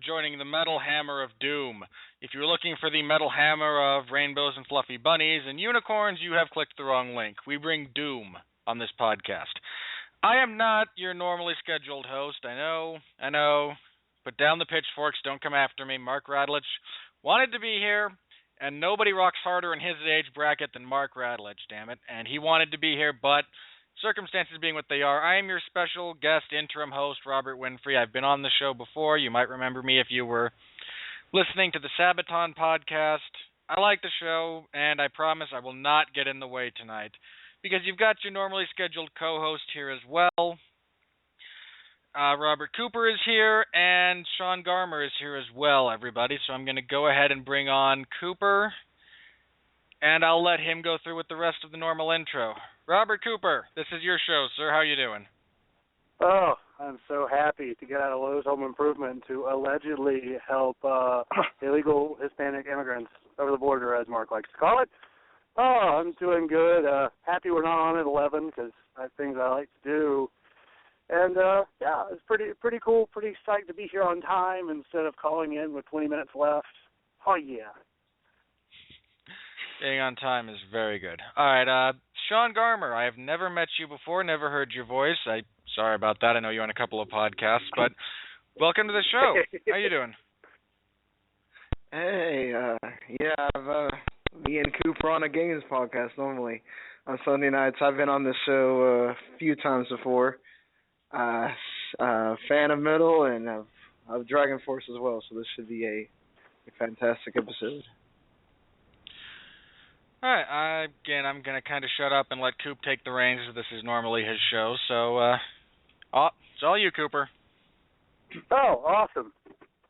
Joining the Metal Hammer of Doom. If you're looking for the Metal Hammer of rainbows and fluffy bunnies and unicorns, you have clicked the wrong link. We bring Doom on this podcast. I am not your normally scheduled host. I know. Put down the pitchforks. Don't come after me. Mark Radlich wanted to be here, and nobody rocks harder in his age bracket than Mark Radlich, damn it. And he wanted to be here, but circumstances being what they are, I am your special guest interim host, Robert Winfree. I've been on the show before. You might remember me if you were listening to the Sabaton podcast. I like the show, and I promise I will not get in the way tonight, because you've got your normally scheduled co-host here as well. Robert Cooper is here, and Sean Garmer is here as well, everybody. So I'm going to go ahead and bring on Cooper, and I'll let him go through with the rest of the normal intro. Robert Cooper, this is your show, sir. How are you doing? Oh, I'm so happy to get out of Lowe's Home Improvement to allegedly help illegal Hispanic immigrants over the border, as Mark likes to call it. Oh, I'm doing good. Happy we're not on at 11 because I have things I like to do. And, yeah, it's pretty cool, pretty psyched to be here on time instead of calling in with 20 minutes left. Oh, yeah. Being on time is very good. All right, Sean Garmer, I have never met you before, never heard your voice. Sorry about that. I know you're on a couple of podcasts, but welcome to the show. How you doing? Hey, me and Cooper on a games podcast normally on Sunday nights. I've been on this show a few times before. Fan of metal and of DragonForce as well, so this should be a fantastic episode. All right, again, I'm going to kind of shut up and let Coop take the reins. This is normally his show, so it's all you, Cooper. Oh, awesome.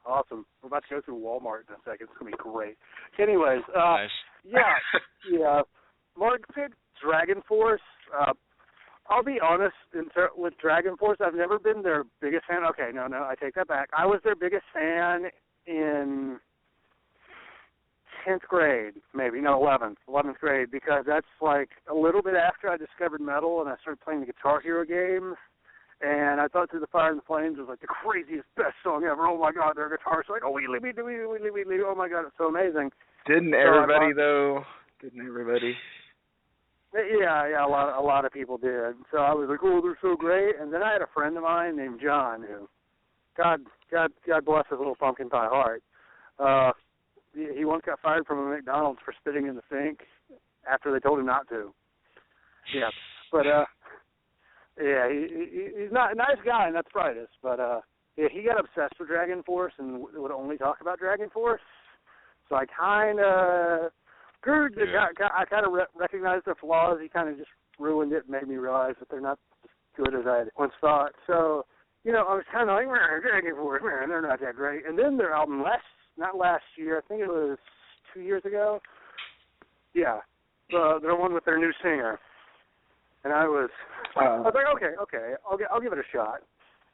We're about to go through Walmart in a second. It's going to be great. Anyways, nice. yeah. Mark picked DragonForce. I'll be honest, with DragonForce, I've never been their biggest fan. Okay, no, I take that back. I was their biggest fan in 10th grade, maybe, no, 11th grade, because that's like a little bit after I discovered metal and I started playing the Guitar Hero games, and I thought Through the Fire and the Flames was like the craziest, best song ever. Oh my God, their guitar's like, oh, oh my God, it's so amazing. Didn't everybody, though? Didn't everybody? Yeah, a lot of people did. So I was like, oh, they're so great. And then I had a friend of mine named John who, God bless his little pumpkin pie heart. He once got fired from a McDonald's for spitting in the sink after they told him not to. Yeah, but he's not a nice guy, and that's brightest. But yeah, he got obsessed with DragonForce and would only talk about DragonForce. So I kind of I kind of recognized their flaws. He kind of just ruined it and made me realize that they're not as good as I once thought. So, I was kind of like, DragonForce, man, they're not that great. And then their album, not last year, I think it was 2 years ago. Yeah, the one with their new singer. And I was like, okay, I'll give it a shot.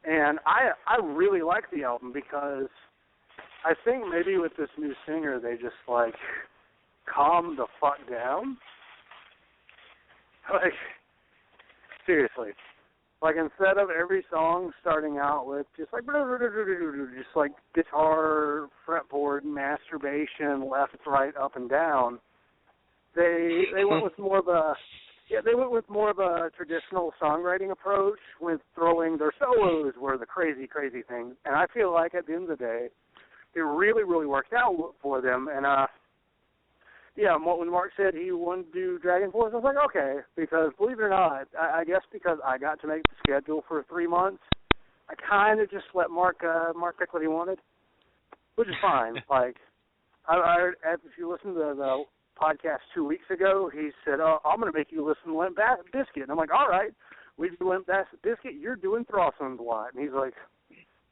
And I really like the album because I think maybe with this new singer, they just, like, calm the fuck down. Like, seriously. Like, instead of every song starting out with just like guitar, fretboard, masturbation, left, right, up, and down, they went with more of a traditional songwriting approach with throwing their solos were the crazy, crazy thing. And I feel like at the end of the day, it really, really worked out for them. And yeah, when Mark said he wanted to do DragonForce, I was like, okay, because believe it or not, I guess because I got to make the schedule for 3 months, kind of just let Mark pick what he wanted, which is fine. Like, if you listen to the podcast 2 weeks ago, he said, "Oh, I'm going to make you listen to Limp Bizkit." And I'm like, "All right, we do Limp Bizkit. You're doing Throson's a lot." And he's like,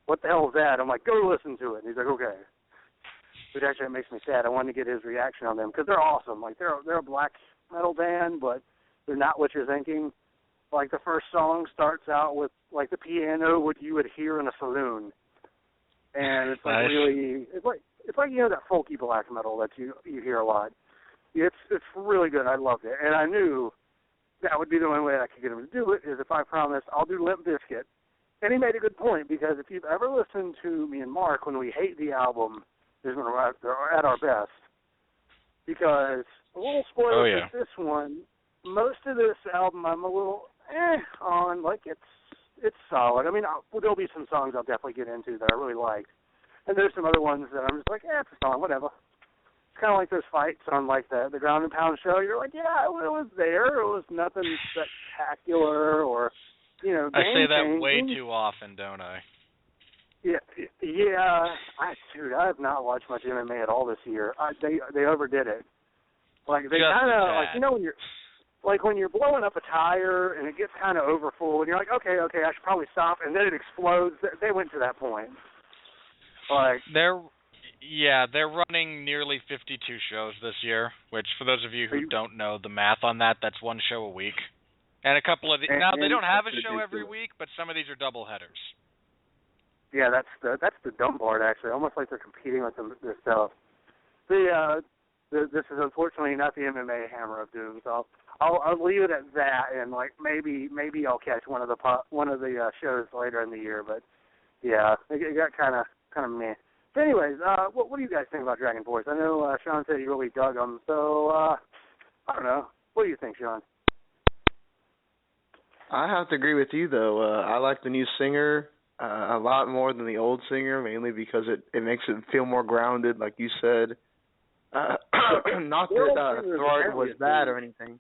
"What the hell is that?" I'm like, "Go listen to it." And he's like, "Okay." Which actually makes me sad. I wanted to get his reaction on them because they're awesome. Like, they're a black metal band, but they're not what you're thinking. Like, the first song starts out with, like, the piano what you would hear in a saloon. And it's, like, nice. really, it's like, you know, that folky black metal that you hear a lot. It's really good. I loved it. And I knew that would be the only way I could get him to do it is if I promised I'll do Limp Bizkit. And he made a good point, because if you've ever listened to me and Mark when we hate the album is when we're at our best. Because, a little spoiler for this one, most of this album I'm a little on. Like, it's solid. I mean, there'll be some songs I'll definitely get into that I really liked. And there's some other ones that I'm just like, it's a song, whatever. It's kind of like those fights on, like, the Ground and Pound show. You're like, yeah, it was there. It was nothing spectacular or, you know, I say that game-changing. way too often, don't I? Yeah. Dude, I have not watched much MMA at all this year. They overdid it. Like, they kind of, like, you know, when you're blowing up a tire and it gets kind of over full and you're like, okay, I should probably stop, and then it explodes. They went to that point. Like, they're running nearly 52 shows this year, which, for those of you who don't know the math on that, that's one show a week. And a couple of now they don't have a show every week, but some of these are double headers. Yeah, that's the dumb part, actually. Almost like they're competing with themselves. This is unfortunately not the MMA Hammer of Doom, so I'll leave it at that, and like maybe I'll catch one of the shows later in the year. But yeah, it got kind of meh. But anyways, what do you guys think about DragonForce? I know Sean said he really dug them, so I don't know. What do you think, Sean? I have to agree with you, though. I like the new singer a lot more than the old singer, mainly because it makes it feel more grounded, like you said. Not that Thornton was bad or anything.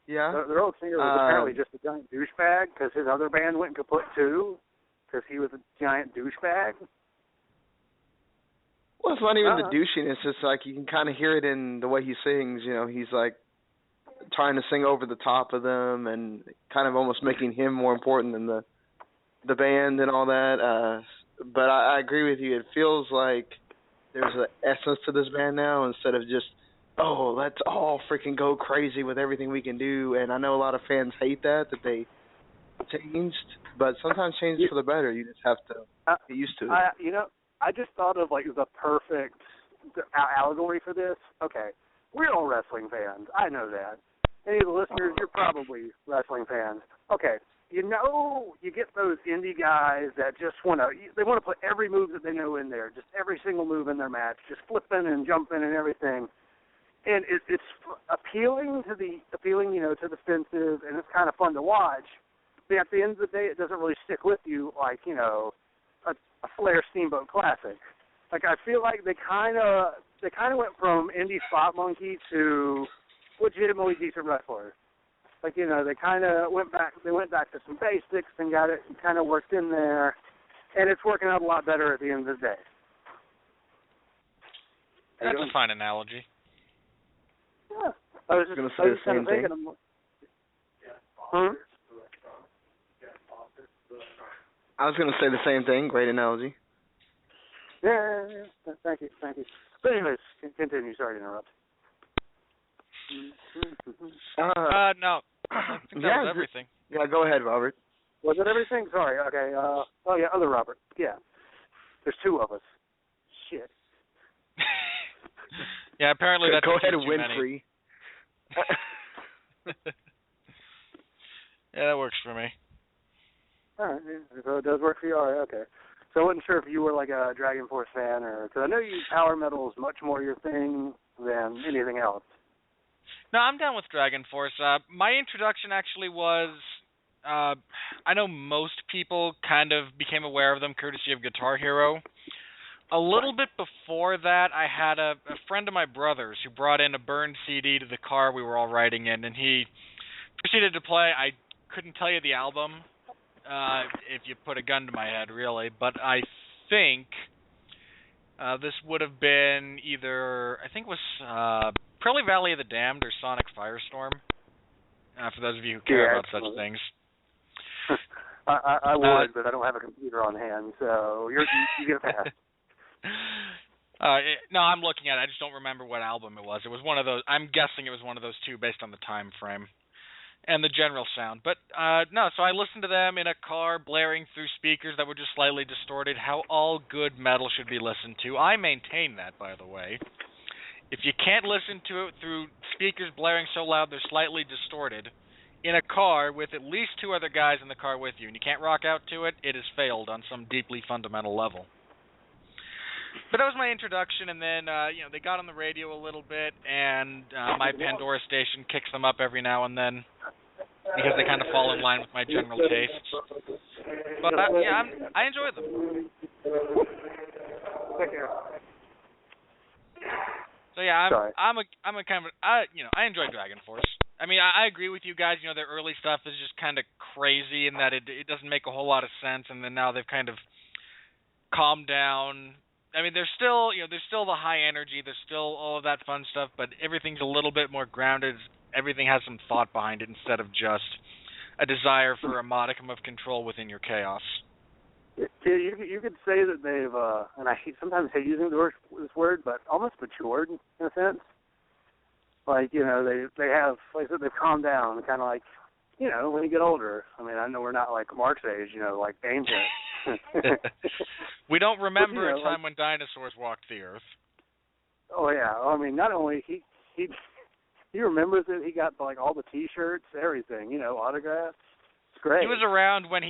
Yeah. Their old singer was apparently just a giant douchebag because his other band went kaput too, because he was a giant douchebag. Well, it's not even the douchiness. It's like you can kind of hear it in the way he sings. You know, he's like trying to sing over the top of them and kind of almost making him more important than the band and all that. But I agree with you. It feels like there's an essence to this band now instead of just, let's all freaking go crazy with everything we can do. And I know a lot of fans hate that they changed, but sometimes change for the better. You just have to get used to it. I just thought of like the perfect allegory for this. Okay, we're all wrestling fans. I know that. Any of the listeners, you're probably wrestling fans. Okay, you get those indie guys that just want to put every move that they know in there, just every single move in their match, just flipping and jumping and everything. And it's appealing to the defensive, and it's kind of fun to watch. But at the end of the day, it doesn't really stick with you like, a Flair Steamboat Classic. Like, I feel like they kind of went from indie spot monkey to legitimately decent wrestlers. Like, they kind of went back to some basics and got it kind of worked in there, and it's working out a lot better at the end of the day. That's a fine analogy. Yeah. I was going to say the same thing. I was going to say the same thing. Great analogy. Yeah. Thank you. But anyways, continue. Sorry to interrupt. No. I think that was everything. Yeah, go ahead, Robert. Was it everything? Sorry. Okay. Other Robert. Yeah. There's two of us. Shit. Yeah, apparently that's go ahead, too Winfree. Yeah, that works for me. All right. So it does work for you. All right. Okay. So I wasn't sure if you were like a DragonForce fan, or because I know power metal is much more your thing than anything else. No, I'm down with DragonForce. My introduction actually was, I know most people kind of became aware of them courtesy of Guitar Hero. A little bit before that, I had a friend of my brother's who brought in a burned CD to the car we were all riding in, and he proceeded to play. I couldn't tell you the album. if you put a gun to my head, really. But I think this would have been either, I think it was probably Valley of the Damned or Sonic Firestorm, for those of you who care about such things. I would, but I don't have a computer on hand, so you get a pass. No, I'm looking at it. I just don't remember what album it was. It was one of those. I'm guessing it was one of those two based on the time frame and the general sound. But no, so I listened to them in a car blaring through speakers that were just slightly distorted. How all good metal should be listened to. I maintain that, by the way. If you can't listen to it through speakers blaring so loud they're slightly distorted in a car with at least two other guys in the car with you, and you can't rock out to it, it has failed on some deeply fundamental level. But that was my introduction, and then they got on the radio a little bit, and my Pandora station kicks them up every now and then because they kind of fall in line with my general tastes. But I enjoy them. So yeah, I'm a kind of I enjoy DragonForce. I mean, I agree with you guys. Their early stuff is just kind of crazy in that it doesn't make a whole lot of sense, and then now they've kind of calmed down. I mean, there's still the high energy, there's still all of that fun stuff, but everything's a little bit more grounded. Everything has some thought behind it instead of just a desire for a modicum of control within your chaos. You could say that they've, and I sometimes hate using this word, but almost matured in a sense. Like, they have, like I said, they've calmed down, kind of like, when you get older. I mean, I know we're not like Mark's age, like ancient. We don't remember a time when dinosaurs walked the earth. Oh yeah, I mean, not only he remembers it. He got like all the T-shirts, everything, autographs. It's great. He was around when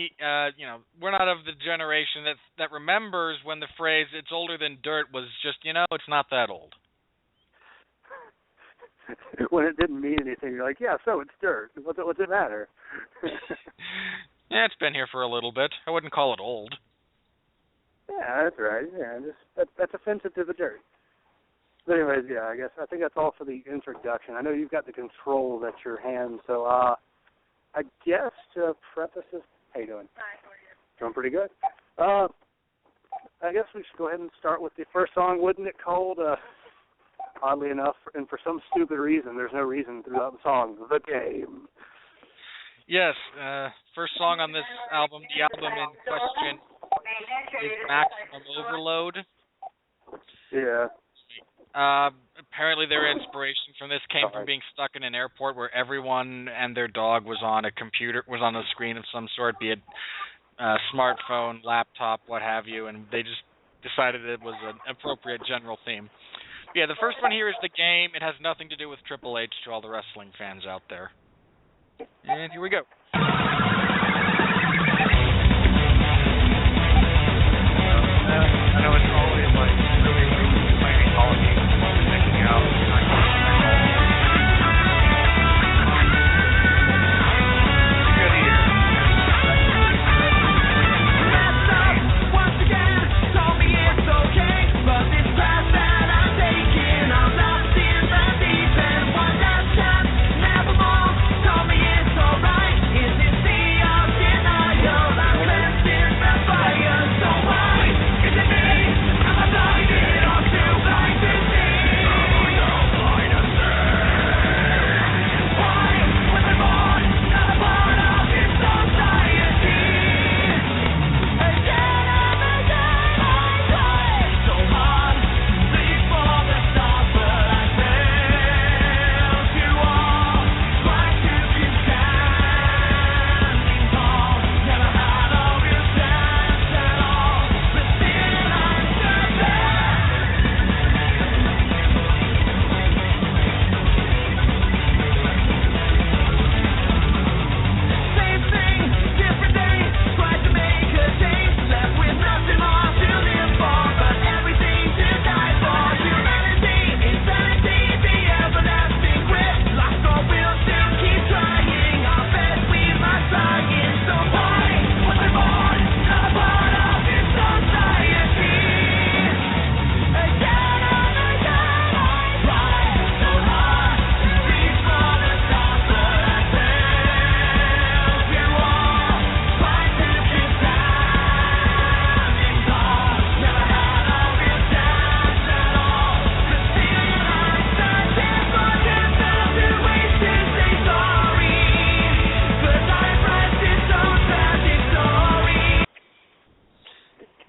we're not of the generation that remembers when the phrase "it's older than dirt" was just, it's not that old. When it didn't mean anything, you're like, yeah, so it's dirt. What's it matter? Yeah, it's been here for a little bit. I wouldn't call it old. Yeah, that's right. Yeah, that's offensive to the dirt. But anyways, yeah, I think that's all for the introduction. I know you've got the controls at your hand, so I guess to preface this, how you doing? Hi, doing pretty good. I guess we should go ahead and start with the first song, Wouldn't It Cold? Oddly enough, and for some stupid reason, there's no reason throughout the song, The Game. Yes, first song on this album, the album in question is Maximum Overload. Yeah. Apparently their inspiration from this came from being stuck in an airport where everyone and their dog was on a computer, was on a screen of some sort, be it smartphone, laptop, what have you, and they just decided it was an appropriate general theme. Yeah, the first one here is The Game. It has nothing to do with Triple H to all the wrestling fans out there. And here we go. I know it's always like really explaining politics and checking out. Good ear. Once again, told me it's okay, but this path that I'm taking, I'm lost in the deep end. One last time, nevermore. Told me it's alright. Is it the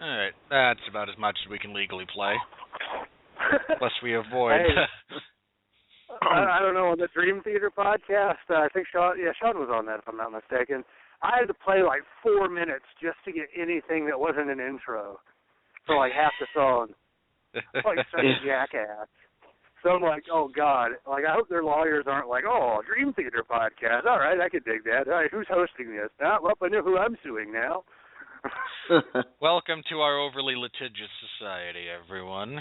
All right, that's about as much as we can legally play. Unless we avoid. Hey, I don't know, on the Dream Theater podcast, I think Sean was on that, if I'm not mistaken. I had to play like 4 minutes just to get anything that wasn't an intro for like half the song. Like such a jackass. So I'm like, oh God, like I hope their lawyers aren't like, oh, Dream Theater podcast. All right, I could dig that. All right, who's hosting this? Well, I know who I'm suing now. Welcome to our overly litigious society, everyone.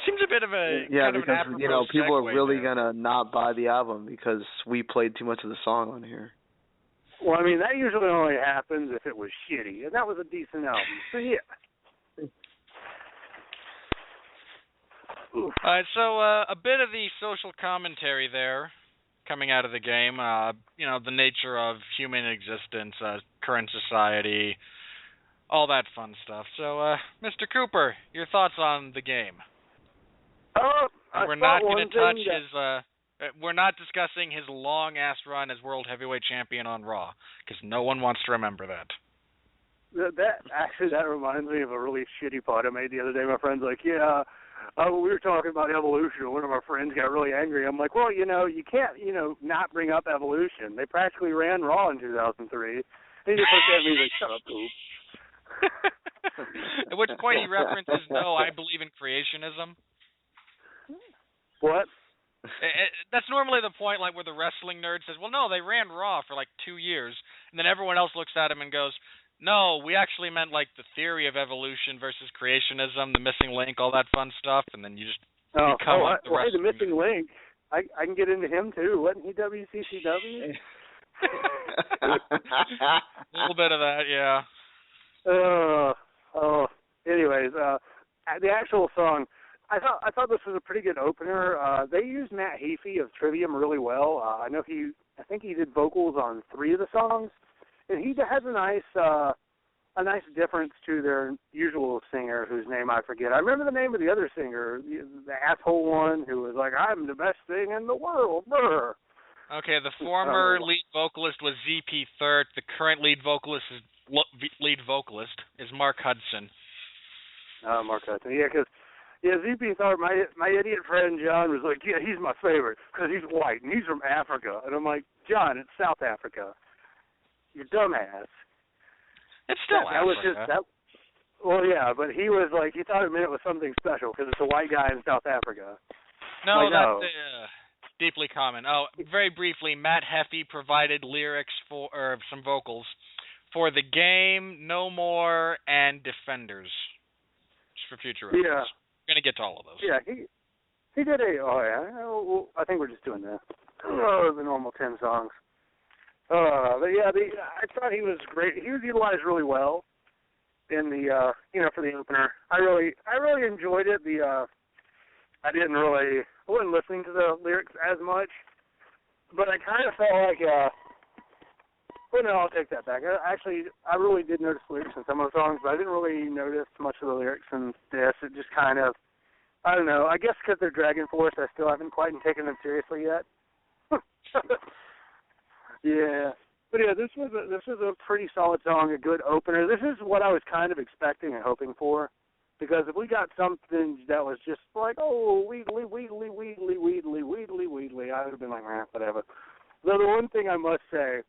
Seems a bit of a kind because of an people are really there. gonna not buy the album because we played too much of the song on here. Well, I mean, that usually only happens if it was shitty, and that was a decent album. So yeah. All right, so a bit of the social commentary there coming out of the game, the nature of human existence, current society, all that fun stuff. So, Mr. Cooper, your thoughts on the game? We're not going to touch his, we're not discussing his long-ass run as World Heavyweight Champion on Raw, because no one wants to remember that. That reminds me of a really shitty pod I made the other day. My friend's like, we were talking about Evolution. One of our friends got really angry. I'm like, well, you can't, not bring up Evolution. They practically ran Raw in 2003. And he just looked at me like, shut up, Coop. At which point he references, no, I believe in creationism. What? That's normally the point, like, where the wrestling nerd says, well, no, they ran Raw for, like, 2 years. And then everyone else looks at him and goes, no, we actually meant, like, the theory of evolution versus creationism, the missing link, all that fun stuff, and then you just become the missing link. I can get into him, too. Wasn't he WCCW? A little bit of that, yeah. Anyways, the actual song, I thought this was a pretty good opener. They used Matt Heafy of Trivium really well. I think he did vocals on 3 of the songs. And he has a nice difference to their usual singer, whose name I forget. I remember the name of the other singer, the asshole one, who was like, "I'm the best thing in the world." Brr. Okay, the former lead vocalist was ZP Third. The current lead vocalist is Mark Hudson. Mark Hudson. Yeah, because ZP Third, my idiot friend John was like, yeah, he's my favorite because he's white and he's from Africa. And I'm like, John, it's South Africa. You dumbass. It's still Africa. Well, yeah, but he was like, he thought it meant it was something special because it's a white guy in South Africa. No, that's deeply common. Oh, very briefly, Matt Heafy provided lyrics or some vocals for the game, No More, and Defenders. Just for future reference. Yeah. We're going to get to all of those. Yeah, he did I think we're just doing the normal 10 songs. But yeah, I thought he was great. He was utilized really well in the for the opener. I really enjoyed it. I wasn't listening to the lyrics as much, but I kind of felt like no, I'll take that back. I really did notice lyrics in some of the songs, but I didn't really notice much of the lyrics in this. It just kind of, I don't know. I guess because they're DragonForce, I still haven't quite taken them seriously yet. Yeah, but yeah, this was a pretty solid song, a good opener. This is what I was kind of expecting and hoping for, because if we got something that was just like, oh, weedly, I would have been like, whatever. Though the one thing I must say,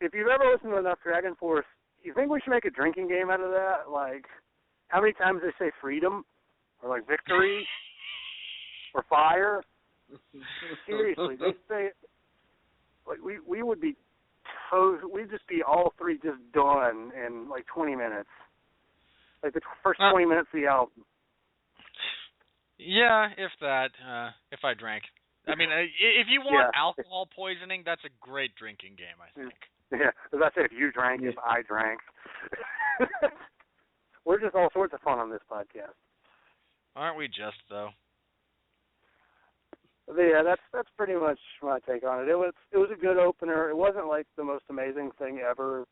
if you've ever listened to enough DragonForce, you think we should make a drinking game out of that? Like, how many times they say freedom, or like victory, or fire? Seriously, they say. Like we would be, we'd just be all 3 just done in like 20 minutes, like the first 20 minutes of the album. Yeah, if that, if I drank. I mean, if you want alcohol poisoning, that's a great drinking game, I think. Yeah, as I said, if you drank, if I drank. We're just all sorts of fun on this podcast. Aren't we just, though? Yeah, that's pretty much my take on it. It was a good opener. It wasn't like the most amazing thing ever,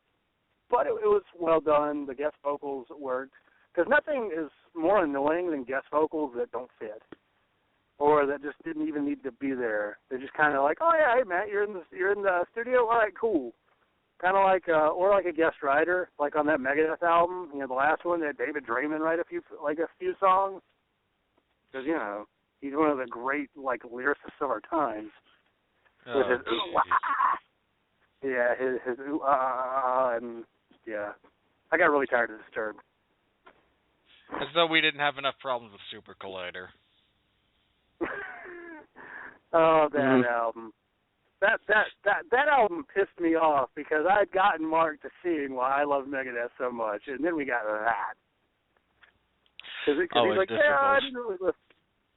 but it was well done. The guest vocals worked, because nothing is more annoying than guest vocals that don't fit, or that just didn't even need to be there. They're just kind of like, oh yeah, hey Matt, you're in the studio. All right, cool. kind of like, or like a guest writer, like on that Megadeth album, the last one, that David Draymond write a few songs, because he's one of the great lyricists of our times. With his his and I got really tired of Disturbed. As though we didn't have enough problems with Super Collider. Oh, that album. That album pissed me off because I had gotten Mark to sing why I love Megadeth so much, and then we got that. Because he's like, I didn't really listen.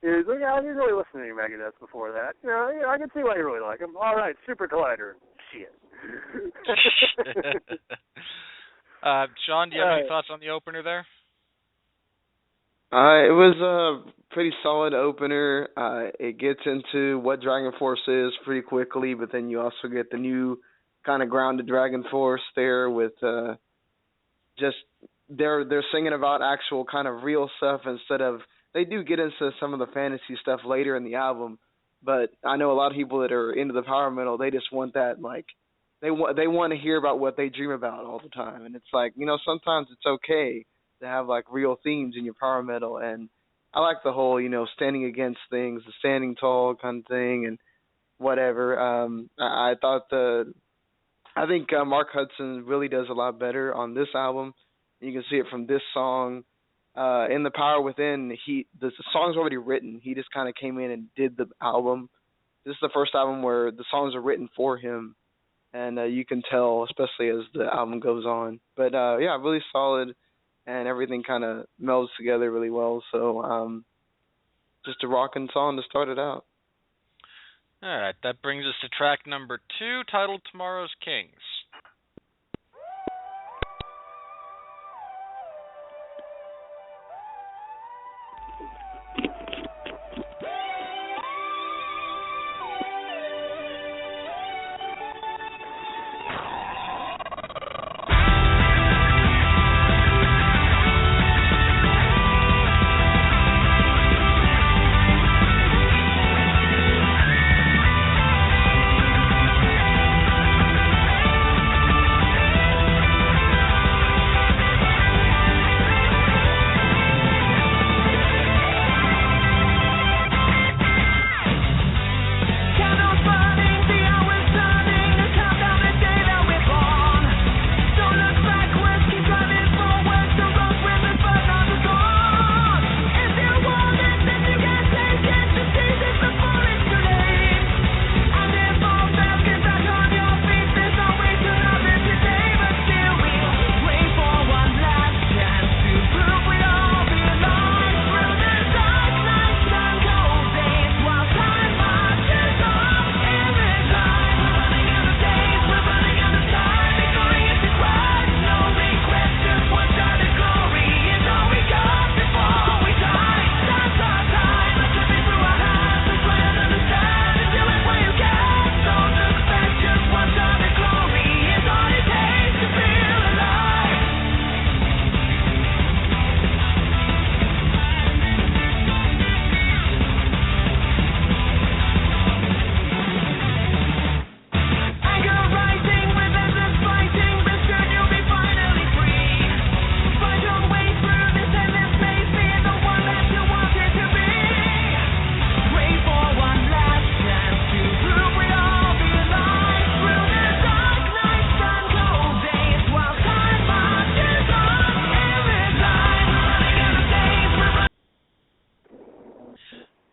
He's like, I didn't really listen to any Megadeth before that. I can see why you really like him. All right, Super Collider. Shit. Sean, do you have any thoughts on the opener there? It was a pretty solid opener. It gets into what DragonForce is pretty quickly, but then you also get the new kind of grounded DragonForce there with just they're singing about actual kind of real stuff instead of, they do get into some of the fantasy stuff later in the album, but I know a lot of people that are into the power metal, they just want that, they want to hear about what they dream about all the time, and it's sometimes it's okay to have real themes in your power metal, and I like the whole standing against things, the standing tall kind of thing, and whatever. I think Mark Hudson really does a lot better on this album. You can see it from this song. In The Power Within, the song's already written. He just kind of came in and did the album. This is the first album where the songs are written for him, and you can tell, especially as the album goes on. But really solid. And everything kind of melds together really well. So just a rocking song to start it out. All right, that brings us to track number 2, titled Tomorrow's Kings.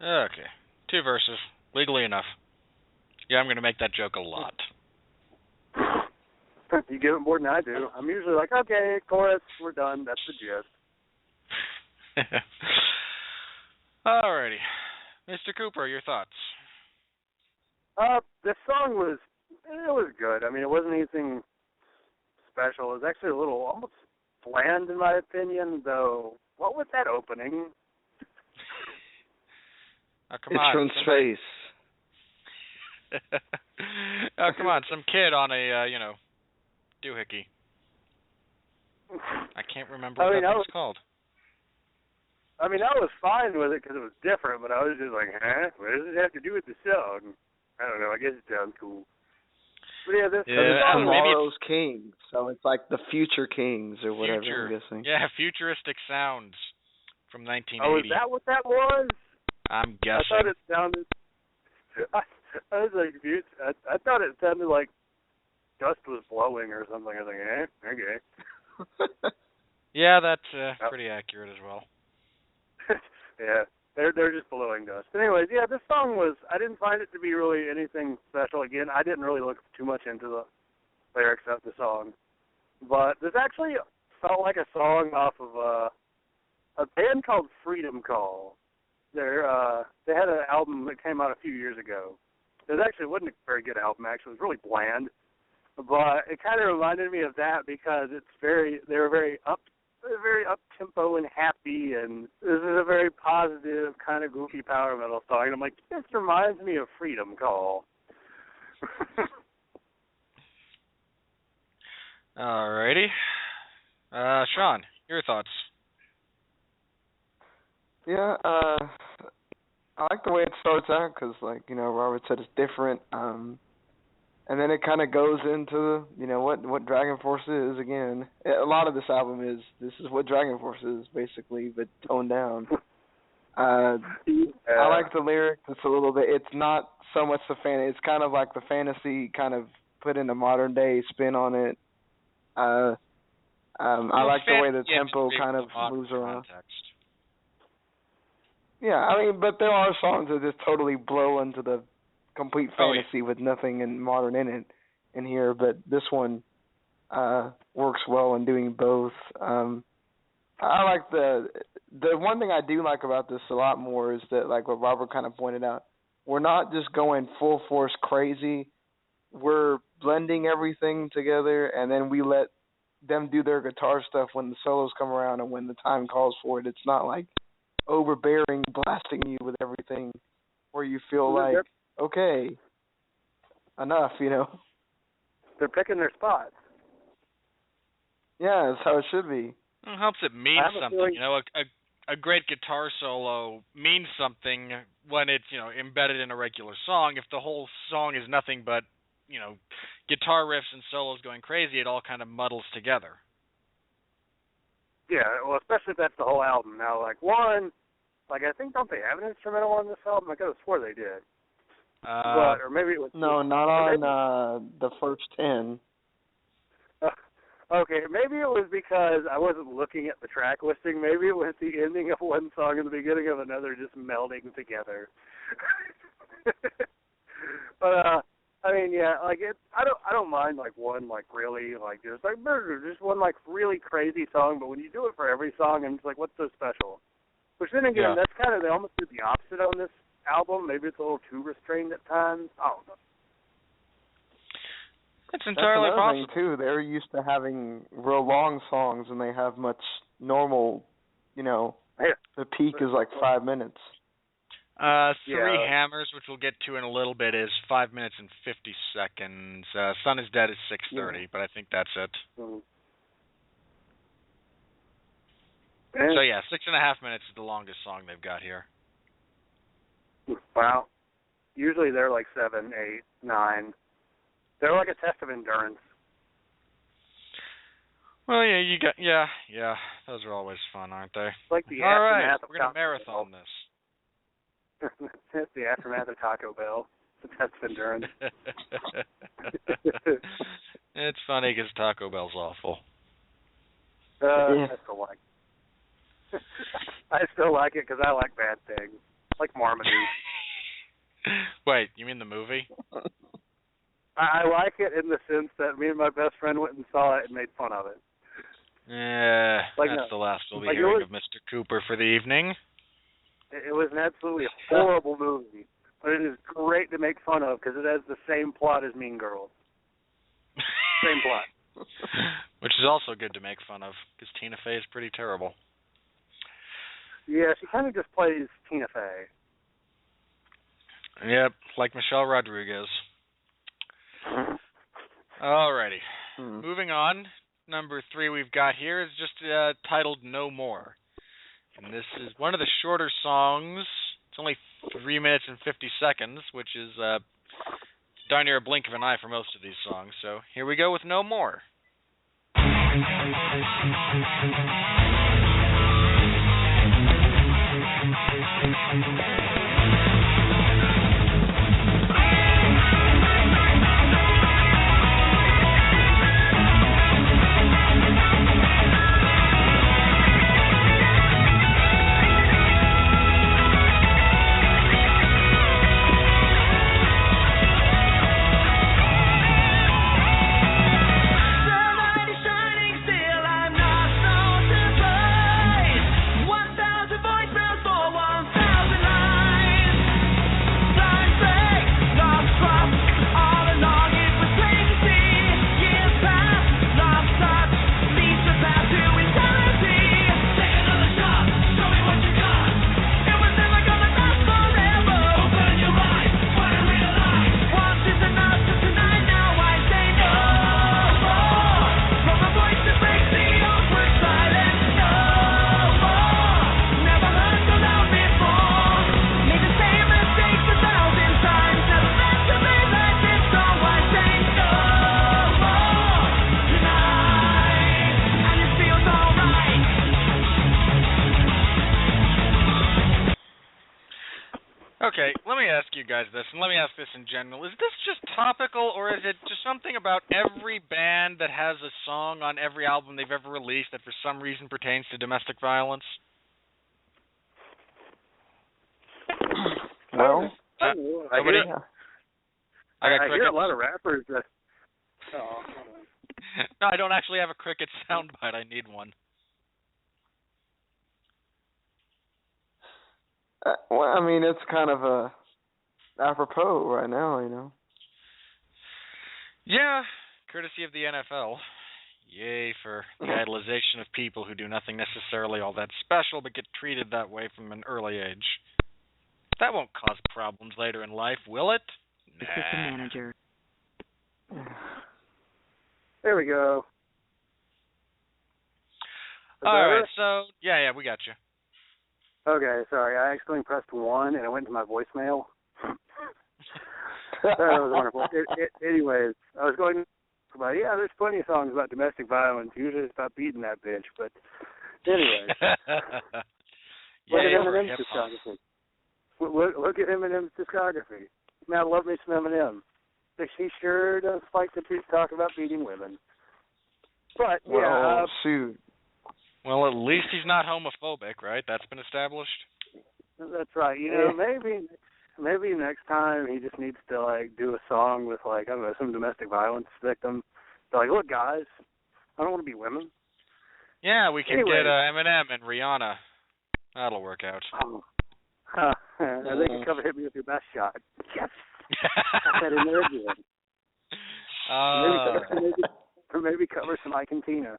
Okay, 2 verses, legally enough. Yeah, I'm going to make that joke a lot. You give it more than I do. I'm usually like, okay, chorus, we're done. That's the gist. Alrighty. Mr. Cooper, your thoughts? This song was good. I mean, it wasn't anything special. It was actually a little almost bland in my opinion, though. What was that opening? Oh, come on. It's from space. Oh, come on. Some kid on a, doohickey. I can't remember what that thing's called. I mean, I was fine with it because it was different, but I was just like, huh? What does it have to do with the song? I don't know. I guess it sounds cool. But yeah, this maybe Tomorrow's King, so it's like the Future Kings or whatever. Future. I'm guessing. Yeah, futuristic sounds from 1980. Oh, is that what that was? I'm guessing. I thought it sounded. I was like, I thought it sounded like dust was blowing or something. I was like, okay. Yeah, that's pretty accurate as well. Yeah, they're just blowing dust. But anyways, yeah, this song was. I didn't find it to be really anything special. Again, I didn't really look too much into the lyrics of the song, but this actually felt like a song off of a band called Freedom Call. They had an album that came out a few years ago. It wasn't a very good album, actually. It was really bland. But it kind of reminded me of that because they were very up-tempo and happy, and this is a very positive, kind of goofy power metal song. And I'm like, this reminds me of Freedom Call. Alrighty. Sean, your thoughts? Yeah, I like the way it starts out because, like, Robert said, it's different. And then it kind of goes into, what DragonForce is again. A lot of this album this is what DragonForce is, basically, but toned down. I like the lyrics. It's a little bit, it's not so much it's kind of like the fantasy kind of put in a modern day spin on it. I like the way the tempo kind of moves around. Context. Yeah, I mean, but there are songs that just totally blow into the complete fantasy with nothing modern in here, but this one works well in doing both. I like the one thing I do like about this a lot more is that, like what Robert kind of pointed out, we're not just going full force crazy. We're blending everything together, and then we let them do their guitar stuff when the solos come around and when the time calls for it. It's not like overbearing, blasting you with everything where you feel like, okay, enough, They're picking their spots. Yeah, that's how it should be. It helps it mean something. A great guitar solo means something when it's, embedded in a regular song. If the whole song is nothing but, guitar riffs and solos going crazy, it all kind of muddles together. Yeah, well, especially if that's the whole album. Now, I think, don't they have an instrumental on this album? I could have swore they did. Or maybe it was... No, not on the first 10. Okay, maybe it was because I wasn't looking at the track listing. Maybe it was the ending of one song and the beginning of another just melding together. But, I mean, yeah, I don't mind, one, really, just one, really crazy song, but when you do it for every song, I'm just like, what's so special? Which then again, that's kind of, they almost did the opposite on this album. Maybe it's a little too restrained at times. I don't know. It's entirely possible. Thing too. They're used to having real long songs, and they have much normal, the peak is 5 minutes. 3 Hammers, which we'll get to in a little bit, is 5 minutes and 50 seconds. Sun is Dead is 6:30, but I think that's it. Mm-hmm. So, 6.5 minutes is the longest song they've got here. Wow. Usually they're 7, 8, 9. They're like a test of endurance. Well, those are always fun, aren't they? Like the All right, aftermath we're going to marathon this. It's the aftermath of Taco Bell. It's a test of endurance. It's funny because Taco Bell's awful. I still like it. I still like it because I like bad things. Like Marmaduke. Wait, you mean the movie? I like it in the sense that me and my best friend went and saw it and made fun of it. Yeah, that's the last we'll be hearing of Mr. Cooper for the evening. It was an absolutely horrible movie, but it is great to make fun of because it has the same plot as Mean Girls. Same plot. Which is also good to make fun of because Tina Fey is pretty terrible. Yeah, she kind of just plays Tina Fey. Yep, like Michelle Rodriguez. Alrighty. Moving on. Number 3 we've got here is just titled No More. And this is one of the shorter songs. It's only 3 minutes and 50 seconds, which is darn near a blink of an eye for most of these songs. So here we go with No More. Okay, let me ask you guys this, and let me ask this in general. Is this just topical, or is it just something about every band that has a song on every album they've ever released that for some reason pertains to domestic violence? Well, I hear a lot of crickets. rappers that... No, I don't actually have a cricket soundbite. I need one. well, I mean, it's kind of apropos right now, you know. Yeah, courtesy of the NFL. Yay for the idolization of people who do nothing necessarily all that special but get treated that way from an early age. That won't cause problems later in life, will it? Assistant manager. There we go. All right, so, yeah, we got you. Okay, sorry. I accidentally pressed 1 and it went to my voicemail. That was wonderful. Anyways, I was going about, there's plenty of songs about domestic violence. Usually it's about beating that bitch, but anyways. Look at Eminem's discography. Man, I love me some Eminem. But he sure does like to talk about beating women. But, well, shoot. Well, at least he's not homophobic, right? That's been established. That's right. You know, maybe next time he just needs to like do a song with like, I don't know, some domestic violence victim. They're like, look, guys, I don't want to be women. Yeah, we can get Eminem and Rihanna. That'll work out. And they can cover Hit Me With Your Best Shot. Yes. Got that in there again. Maybe cover some Ike and Tina.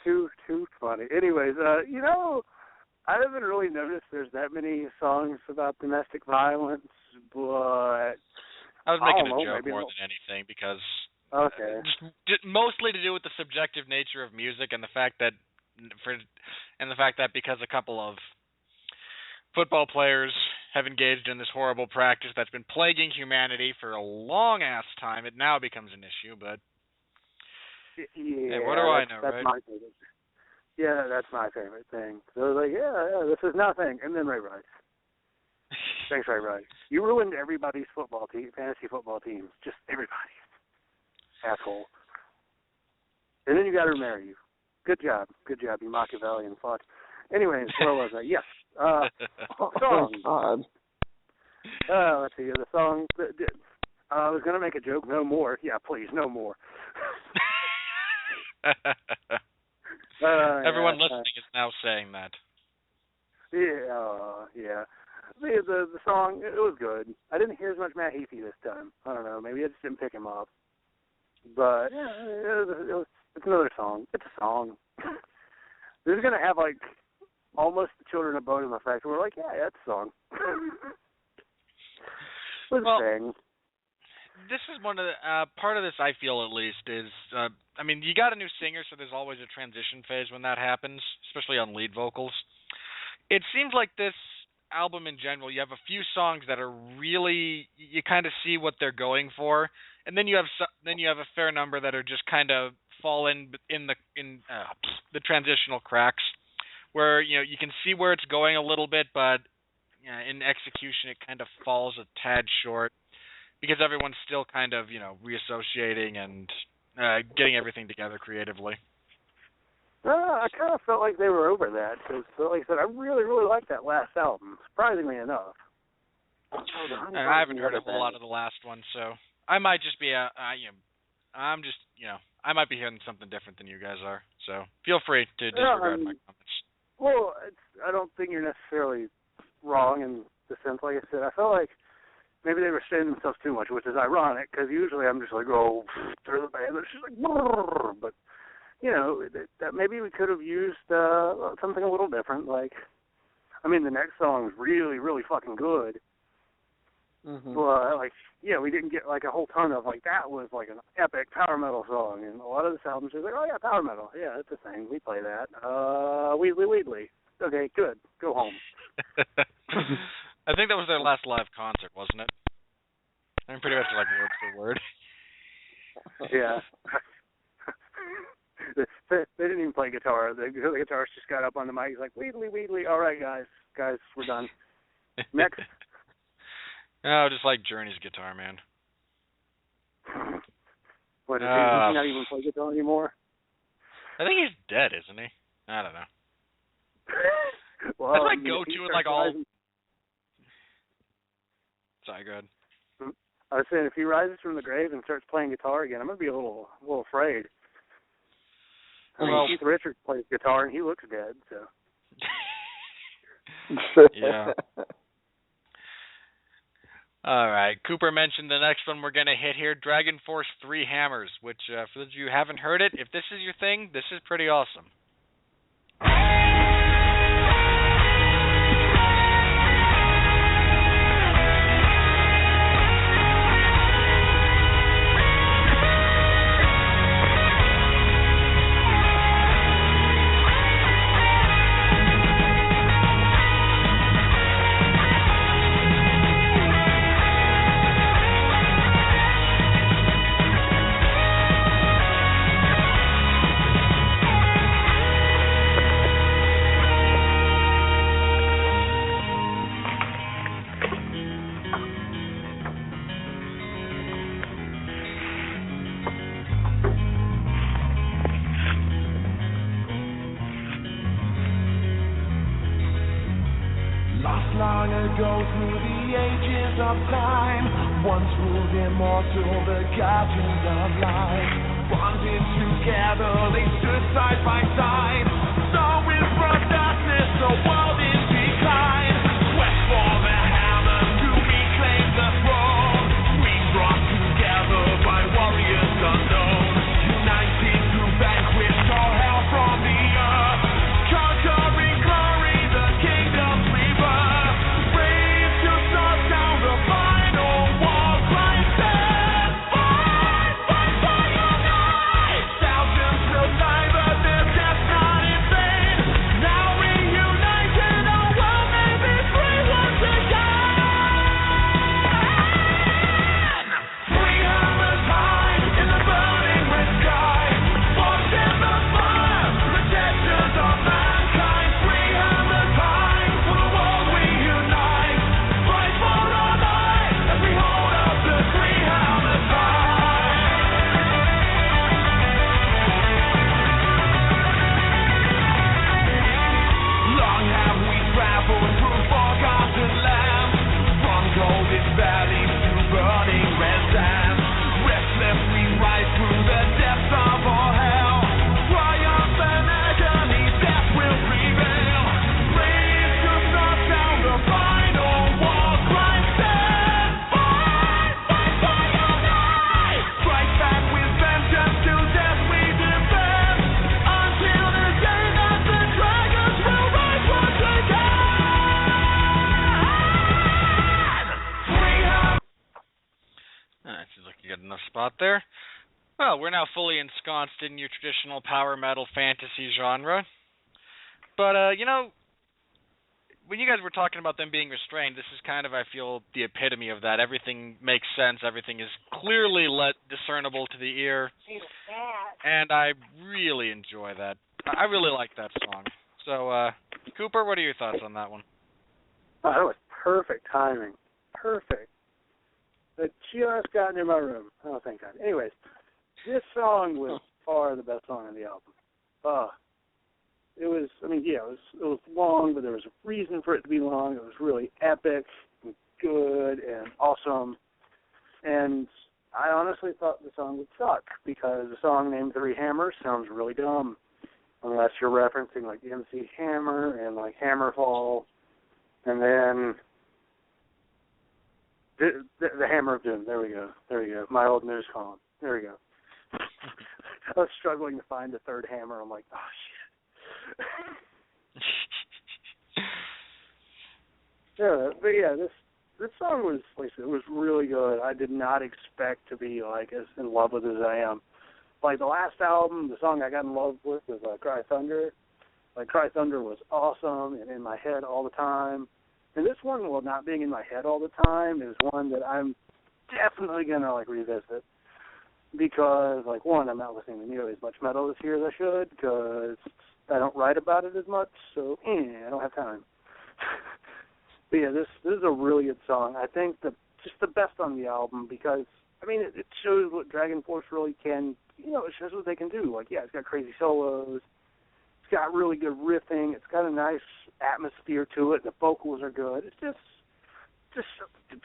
Too funny. Anyways, I haven't really noticed there's that many songs about domestic violence, but I was making a joke more than anything because just mostly to do with the subjective nature of music and the fact that because a couple of football players have engaged in this horrible practice that's been plaguing humanity for a long ass time, it now becomes an issue, but what do I know, right? My favorite. Yeah, that's my favorite thing. So I was like, this is nothing. And then Ray Rice. Thanks, Ray Rice. You ruined everybody's fantasy football team. Just everybody. Asshole. And then you got her marry you. Good job, you Machiavellian fuck. Anyways, where was I? Yes. Song. Let's see, the song. I was going to make a joke. No more. Yeah, please, no more. Everyone listening is now saying that. Yeah. The song, it was good. I didn't hear as much Matt Heafy this time. I don't know. Maybe I just didn't pick him up. But it's another song. It's a song. This is going to have like almost the Children of Bodom effect. We're like, that's a song. This is one of the part of this, I feel at least, is you got a new singer, so there's always a transition phase when that happens, especially on lead vocals. It seems like this album in general, you have a few songs that are really, you kind of see what they're going for, and then you have a fair number that are just kind of fall in the transitional cracks, where you can see where it's going a little bit, but in execution it kind of falls a tad short because everyone's still kind of reassociating and getting everything together creatively. I kind of felt like they were over that because, like I said, I really, really liked that last album, surprisingly enough. I haven't heard a whole lot of the last one, so I might just be I might be hearing something different than you guys are. So feel free to disregard my comments. Well, I don't think you're necessarily wrong in the sense, like I said. I felt like maybe they were saying themselves too much, which is ironic because usually I'm just like, oh, through the band, it's just like, brrr. But that maybe we could have used something a little different. Like, I mean, the next song is really, really fucking good. Mm-hmm. But we didn't get like a whole ton of like that was like an epic power metal song, and a lot of the albums are like, oh yeah, power metal, yeah, that's a thing, we play that. Wheedly. Okay, good, go home. I think that was their last live concert, wasn't it? I'm pretty much like word for word. Yeah. They didn't even play guitar. The guitarist just got up on the mic. He's like, Wheedly. All right, guys, we're done. Next. Oh, just like Journey's guitar, man. What, does he not even play guitar anymore? I think he's dead, isn't he? I don't know. Well, that's my go-to in like all... Sorry, go ahead. I was saying, if he rises from the grave and starts playing guitar again, I'm going to be a little afraid. I mean, Keith Richards plays guitar, and he looks dead, so... Yeah. All right. Cooper mentioned the next one we're going to hit here, DragonForce 3 Hammers, which, for those of you who haven't heard it, if this is your thing, this is pretty awesome. There. Well, we're now fully ensconced in your traditional power metal fantasy genre. But, when you guys were talking about them being restrained, this is kind of, I feel, the epitome of that. Everything makes sense. Everything is clearly discernible to the ear. And I really enjoy that. I really like that song. So, Cooper, what are your thoughts on that one? Oh, that was perfect timing. Perfect. It just got into my room. Oh, thank God. Anyways, this song was far the best song on the album. It was, it was long, but there was a reason for it to be long. It was really epic and good and awesome. And I honestly thought the song would suck because the song named Three Hammers sounds really dumb unless you're referencing like the MC Hammer and like Hammerfall and then the Hammer of Doom. There we go. My old news column. There we go. I was struggling to find the third hammer. I'm like, oh, shit. This song was, like I said, it was really good. I did not expect to be like as in love with it as I am. Like the last album, the song I got in love with was Cry Thunder. Like Cry Thunder was awesome and in my head all the time. And this one, while not being in my head all the time, is one that I'm definitely gonna like revisit because, like, one, I'm not listening to nearly as much metal this year as I should because I don't write about it as much, so I don't have time. But yeah, this is a really good song. I think just the best on the album because it shows what DragonForce really can. It shows what they can do. Like, yeah, it's got crazy solos. It's got really good riffing. It's got a nice atmosphere to it. The vocals are good. It's just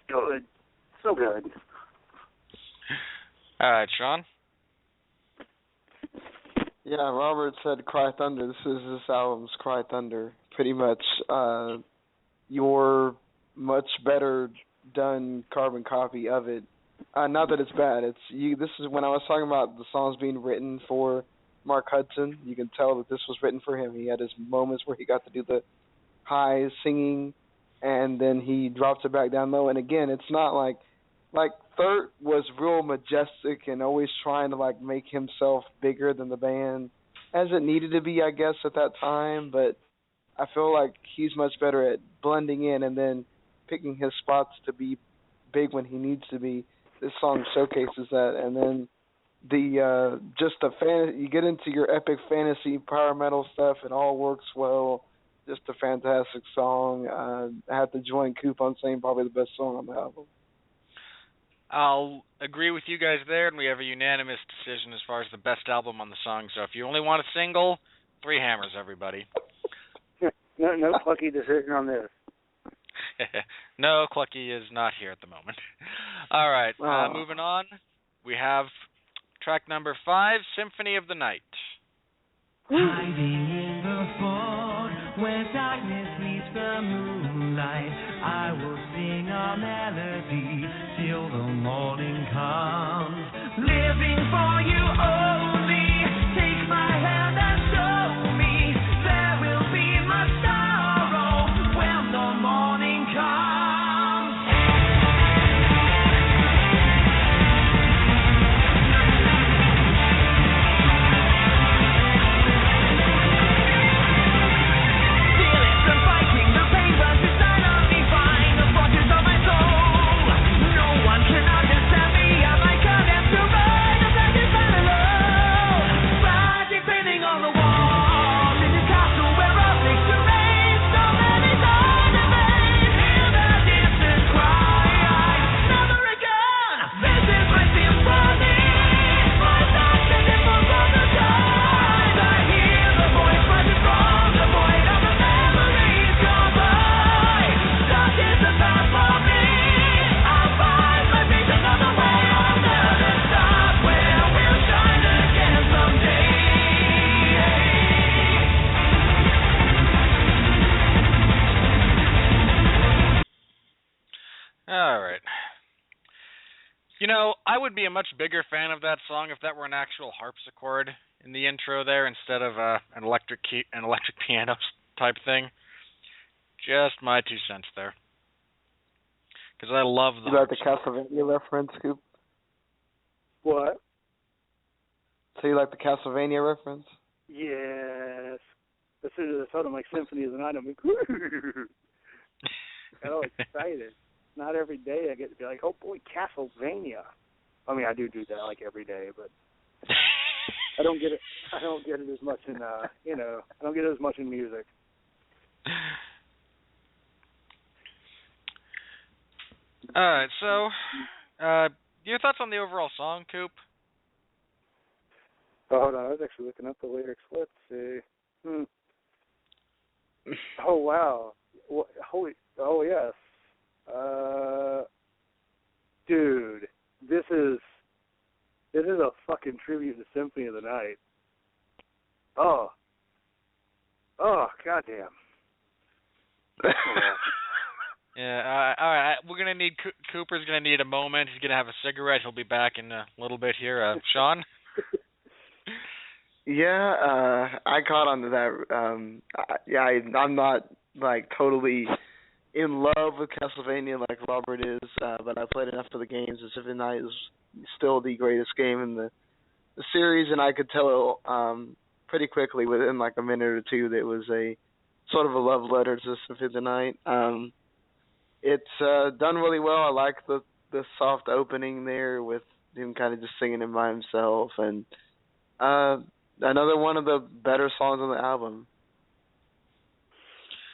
good. So good. All right, Sean? Yeah, Robert said Cry Thunder. This album's Cry Thunder. Pretty much your much better done carbon copy of it. Not that it's bad. This is when I was talking about the songs being written for Mark Hudson. You can tell that this was written for him. He had his moments where he got to do the high singing, and then he drops it back down low. And again, it's not like Third was real majestic and always trying to like make himself bigger than the band, as it needed to be, I guess, at that time. But I feel like he's much better at blending in and then picking his spots to be big when he needs to be. This song showcases that, and then you get into your epic fantasy power metal stuff. It all works well. Just a fantastic song. I have to join Coop on saying probably the best song on the album. I'll agree with you guys there, and we have a unanimous decision as far as the best album on the song. So if you only want a single, Three Hammers, everybody. No Clucky decision on this. No, Clucky is not here at the moment. All right, moving on. We have track number 5, Symphony of the Night. Hiding in the fog, where darkness meets the moonlight, I will sing a melody till the morning comes. Living for you only, take my hand and show me there will be much sorrow when the morning comes. All right. You know, I would be a much bigger fan of that song if that were an actual harpsichord in the intro there instead of an electric piano type thing. Just my 2 cents there. Because I love the You like the Castlevania reference, Scoop? What? So you like the Castlevania reference? Yes. As soon as I told him like Symphony of the Night, I'm like, got all excited. Not every day I get to be like, oh boy, Castlevania. I mean, I do that like every day, but I don't get it. I don't get it as much in I don't get it as much in music. All right, so your thoughts on the overall song, Coop? Oh, hold on, I was actually looking up the lyrics. Let's see. Oh wow! Oh yes. Dude, this is a fucking tribute to Symphony of the Night. Oh, goddamn. Yeah, all right. We're gonna need Cooper's gonna need a moment. He's gonna have a cigarette. He'll be back in a little bit here. Sean. Yeah, I caught on to that. I'm not like totally in love with Castlevania like Robert is, but I played enough of the games. The Symphony of the Night is still the greatest game in the series, and I could tell pretty quickly within like a minute or two that it was a sort of a love letter to Symphony of the Night. It's done really well. I like the soft opening there with him kind of just singing it by himself, and another one of the better songs on the album.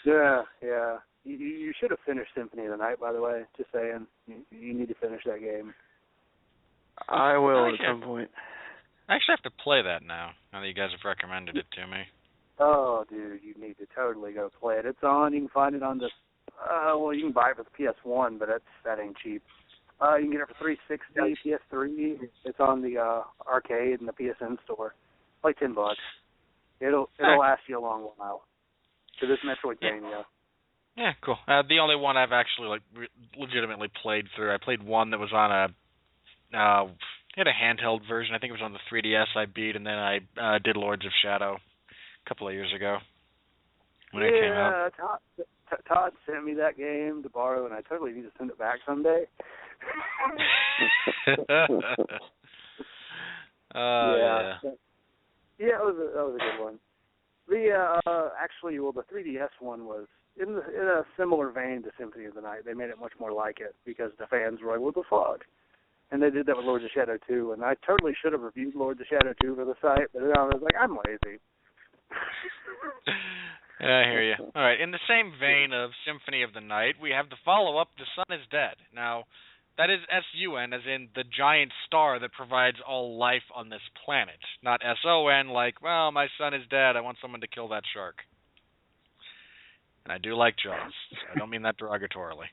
Yeah. You should have finished Symphony of the Night, by the way. Just saying. You need to finish that game. I will at some point. I actually have to play that now that you guys have recommended it to me. Oh, dude, you need to totally go play it. It's on. You can find it on the... you can buy it for the PS1, but that ain't cheap. You can get it for 360, PS3. It's on the arcade and the PSN store. Like $10. It'll last you a long while. To this Metroidvania. Yeah, cool. The only one I've actually legitimately played through, I played one that was on it had a handheld version. I think it was on the 3DS I beat, and then I did Lords of Shadow a couple of years ago when it came out. Todd sent me that game to borrow, and I totally need to send it back someday. Yeah. Yeah, that was a good one. The 3DS one was in a similar vein to Symphony of the Night. They made it much more like it because the fans were like, "What the fuck?" And they did that with Lords of Shadow 2, and I totally should have reviewed Lords of Shadow 2 for the site, but then I was like, I'm lazy. I hear you. All right, in the same vein of Symphony of the Night, we have the follow-up, The Sun is Dead. Now, that is S-U-N, as in the giant star that provides all life on this planet. Not S-O-N, like, well, my son is dead, I want someone to kill that shark. And I do like Jaws. So I don't mean that derogatorily.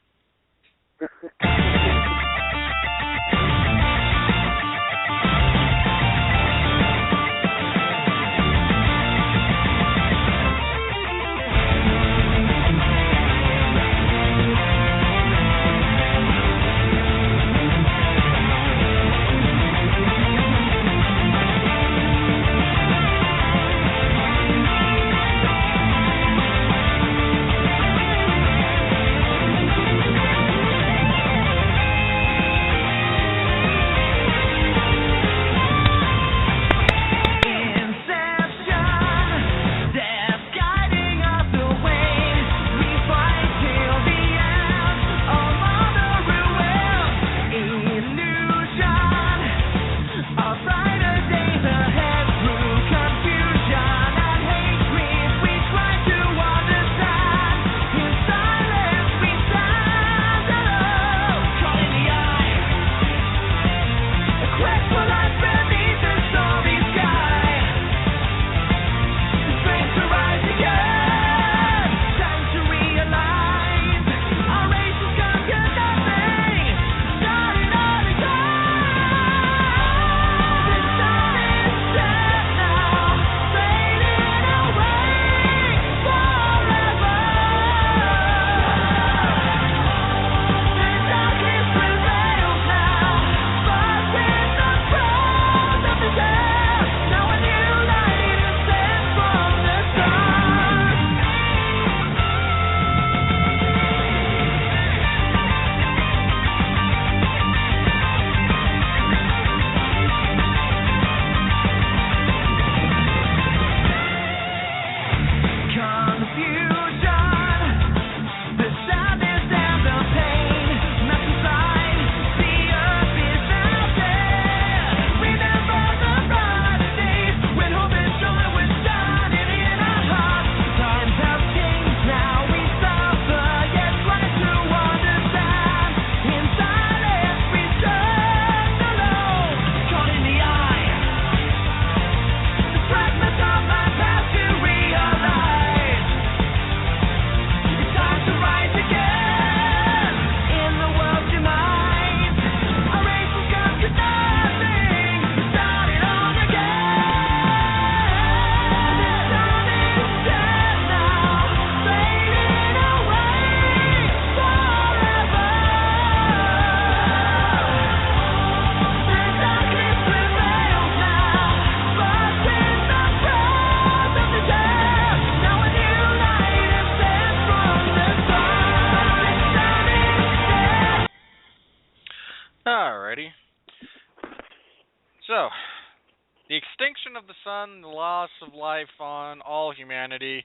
of the sun, the loss of life on all humanity.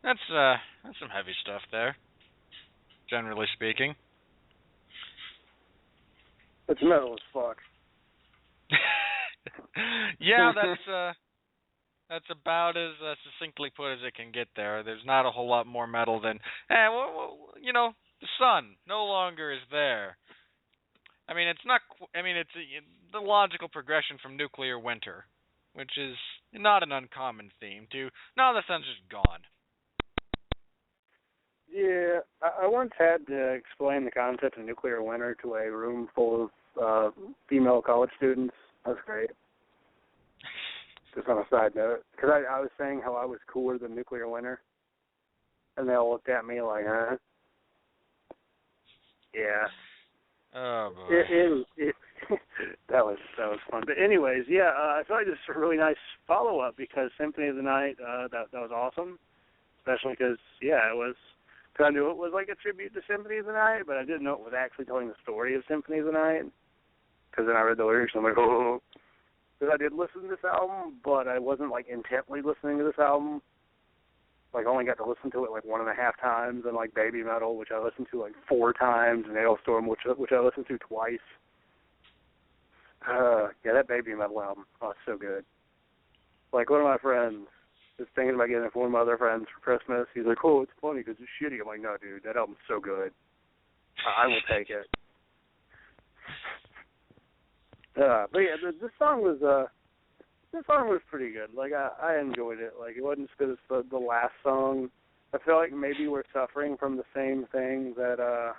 That's some heavy stuff there, generally speaking. It's metal as fuck. Yeah, that's about as succinctly put as it can get there. There's not a whole lot more metal than, the sun no longer is there. I mean, it's not. I mean, it's the logical progression from nuclear winter, which is not an uncommon theme. To now the sun's just gone. Yeah, I once had to explain the concept of nuclear winter to a room full of female college students. That was great. Just on a side note, because I was saying how I was cooler than nuclear winter, and they all looked at me like, huh? Yeah. Oh boy. That was fun. But anyways, yeah, I feel like this is a really nice follow-up because Symphony of the Night, that was awesome, especially because, it was, because I knew it was like a tribute to Symphony of the Night, but I didn't know it was actually telling the story of Symphony of the Night, because then I read the lyrics and I'm like, oh, because I did listen to this album, but I wasn't like intently listening to this album. Like, I only got to listen to it like 1.5 times, and like Baby Metal, which I listened to like 4 times, and Hailstorm, which I listened to twice. That Baby Metal album, it's so good. Like, one of my friends is thinking about getting it for one of my other friends for Christmas. He's like, oh, it's funny because it's shitty. I'm like, no, dude, that album's so good. I will take it. But yeah, this song was pretty good. Like, I enjoyed it. Like, it wasn't as good as the last song. I feel like maybe we're suffering from the same thing that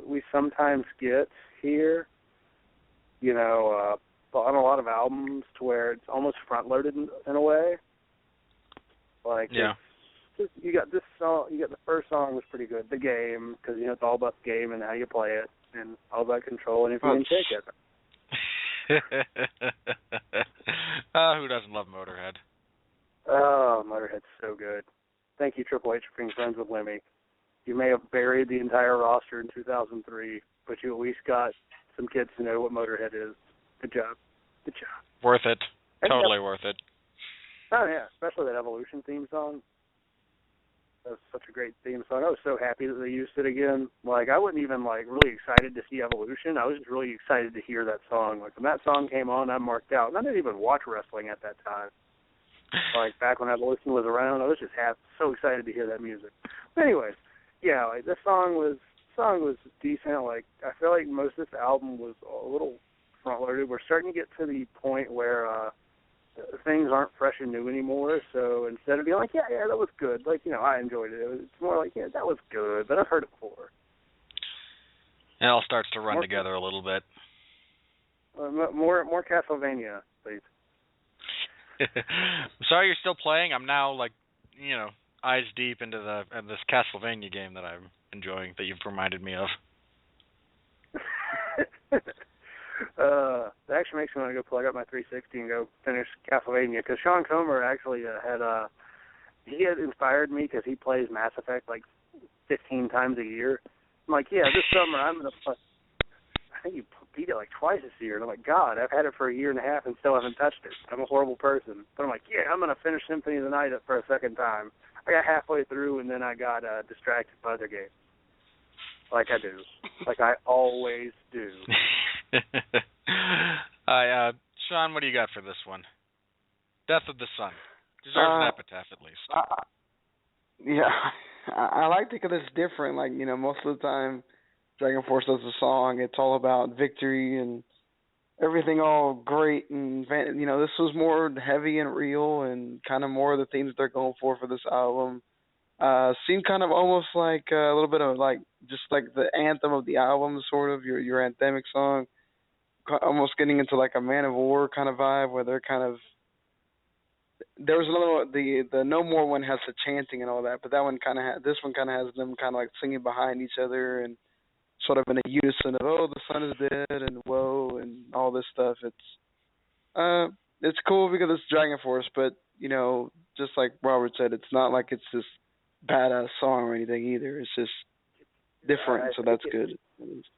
we sometimes get here, on a lot of albums, to where it's almost front-loaded in a way. Like, yeah. You got this song, the first song was pretty good, The Game, because, it's all about the game and how you play it, and all about control and if you can take it. Who doesn't love Motorhead? Oh, Motorhead's so good. Thank you, Triple H, for being friends with Lemmy. You may have buried the entire roster in 2003, but you at least got some kids to know what Motorhead is. Good job. Good job. Worth it. Totally worth it. Oh, yeah, especially that Evolution theme song. That was such a great theme song. I was so happy that they used it again. Like, I wasn't even, really excited to see Evolution. I was just really excited to hear that song. Like, when that song came on, I marked out. And I didn't even watch wrestling at that time. Like, back when Evolution was around, I was just so excited to hear that music. But anyways, this song was decent. Like, I feel like most of this album was a little front-loaded. We're starting to get to the point where things aren't fresh and new anymore, so instead of being like, yeah, that was good, like, I enjoyed it, it's more like, that was good, but I've heard it before. It all starts to run together a little bit. More Castlevania, please. I'm sorry you're still playing. I'm now, eyes deep into this Castlevania game that I'm enjoying, that you've reminded me of. That actually makes me want to go plug up my 360 and go finish Castlevania, because Sean Comer actually he had inspired me because he plays Mass Effect 15 times a year. I'm like, this summer I'm going to play. I think you beat it twice this year, and I'm like, God, I've had it for 1.5 years and still haven't touched it. I'm a horrible person. But I'm like, I'm going to finish Symphony of the Night for a second time. I got halfway through, and then I got distracted by other games. Like I do. Like I always do. Sean, what do you got for this one? Death of the Sun. Deserves an epitaph, at least. I like it because it's different. Most of the time, DragonForce does a song, it's all about victory and everything all great. And, this was more heavy and real and kind of more of the themes they're going for this album. Seemed kind of almost like a little bit of just the anthem of the album, sort of your anthemic song, almost getting into a Man of War kind of vibe, where they're kind of, there was another one, the No More one has the chanting and all that, but that one this one kind of has them kind of singing behind each other and sort of in a unison of, oh, the sun is dead and whoa and all this stuff. It's cool because it's DragonForce, but just like Robert said, it's not like it's this badass song or anything either. It's just different, so that's good.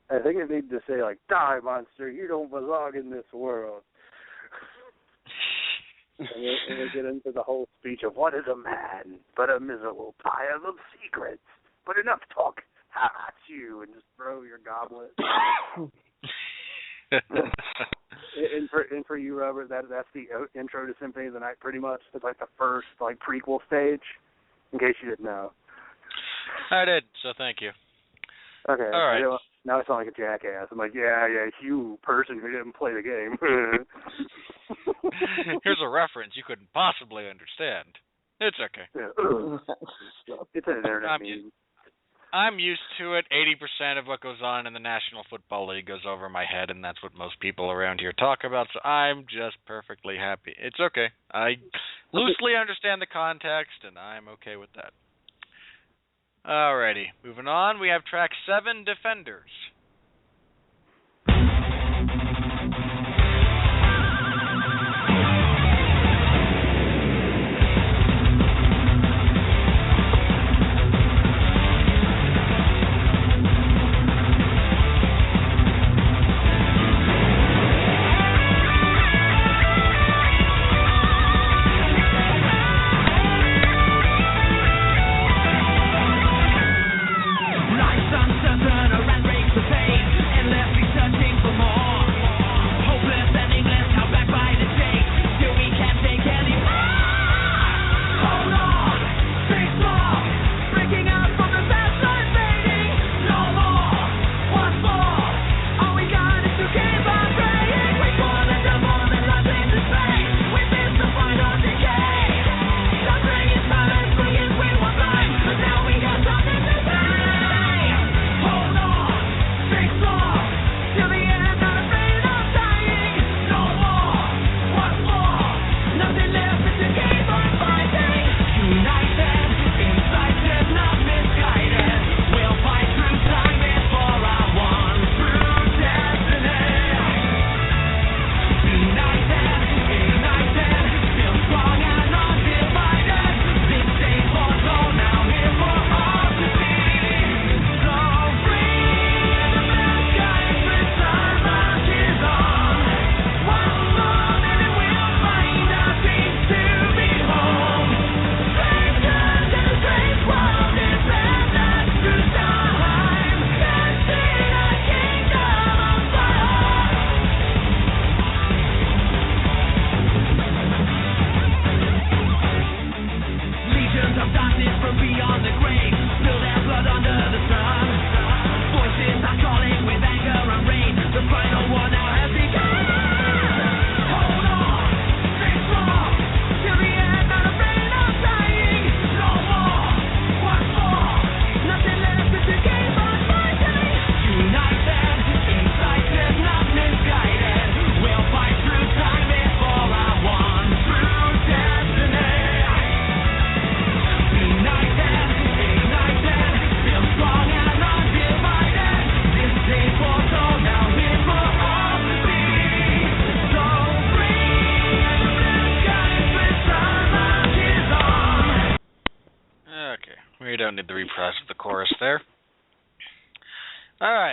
I think it needs to say die, monster, you don't belong in this world. And they get into the whole speech of what is a man but a miserable pile of secrets. But enough talk. How about you? And just throw your goblet. and for you, Robert, that's the intro to Symphony of the Night, pretty much. It's like the first prequel stage. In case you didn't know. I did. So thank you. Okay. All right. Now I sound like a jackass. I'm like, yeah, you person who didn't play the game. Here's a reference you couldn't possibly understand. It's okay. Yeah. It's an internet meme. I'm used to it. 80% of what goes on in the National Football League goes over my head, and that's what most people around here talk about, so I'm just perfectly happy. It's okay. I loosely understand the context, and I'm okay with that. Alrighty, moving on. We have track 7, Defenders.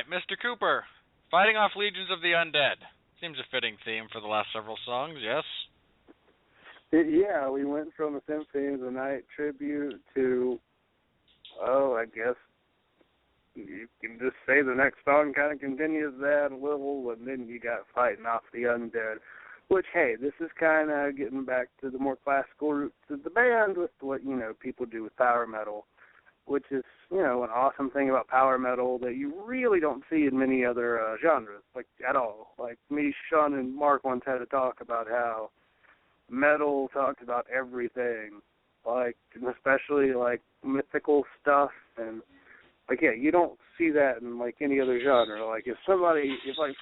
Mr. Cooper, fighting off legions of the undead. Seems a fitting theme for the last several songs, yes? Yeah, we went from a Symphony of the Night tribute to, I guess you can just say the next song kind of continues that a little, and then you got fighting off the undead. Which, hey, this is kind of getting back to the more classical roots of the band with what, people do with power metal, which is, an awesome thing about power metal that you really don't see in many other genres, at all. Me, Sean, and Mark once had a talk about how metal talked about everything, especially, mythical stuff, and, you don't see that in, any other genre. If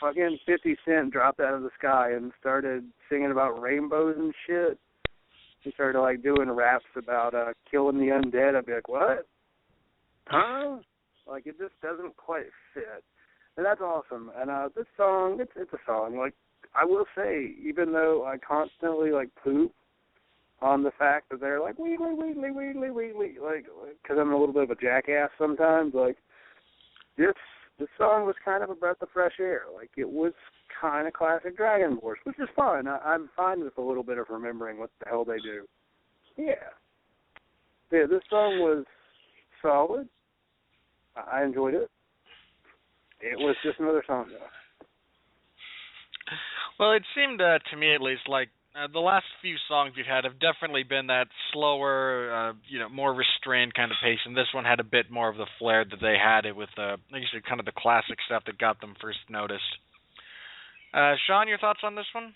fucking 50 Cent dropped out of the sky and started singing about rainbows and shit, he started, doing raps about killing the undead, I'd be like, what? Huh? It just doesn't quite fit. And that's awesome. And this song, it's a song. I will say, even though I constantly, poop on the fact that they're wheedly, because I'm a little bit of a jackass sometimes, this this song was kind of a breath of fresh air. Like, it was kind of classic DragonForce, which is fun. I'm fine with a little bit of remembering what the hell they do. Yeah, this song was solid. I enjoyed it. It was just another song, though. Well, it seemed to me, at least, like the last few songs we've had have definitely been that slower, more restrained kind of pace, and this one had a bit more of the flair that they had it with, like you said, kind of the classic stuff that got them first noticed. Sean, your thoughts on this one?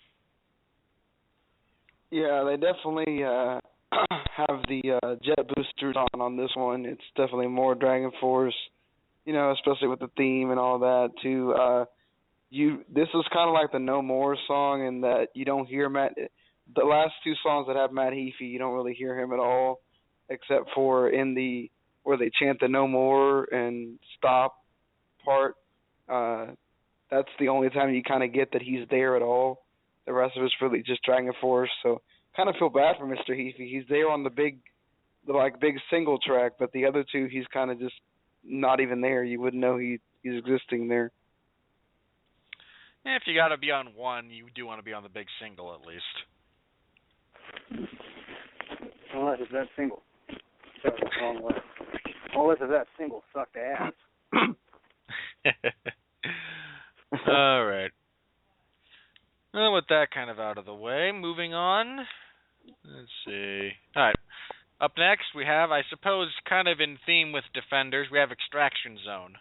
Yeah, they definitely have the jet boosters on this one. It's definitely more DragonForce, especially with the theme and all that, too. This was kind of like the No More song in that you don't hear Matt. The last two songs that have Matt Heafy, you don't really hear him at all, except for where they chant the No More and Stop part. That's the only time you kind of get that he's there at all. The rest of it's really just DragonForce. So kind of feel bad for Mr. Heafy. He's there on the big single track, but the other two he's kind of just not even there. You wouldn't know he's existing there. If you got to be on one, you do want to be on the big single at least. Unless it's that single. Unless it's that single sucked ass. All right. Well, with that kind of out of the way, moving on. Let's see. All right. Up next, we have, I suppose, kind of in theme with Defenders, we have Extraction Zone.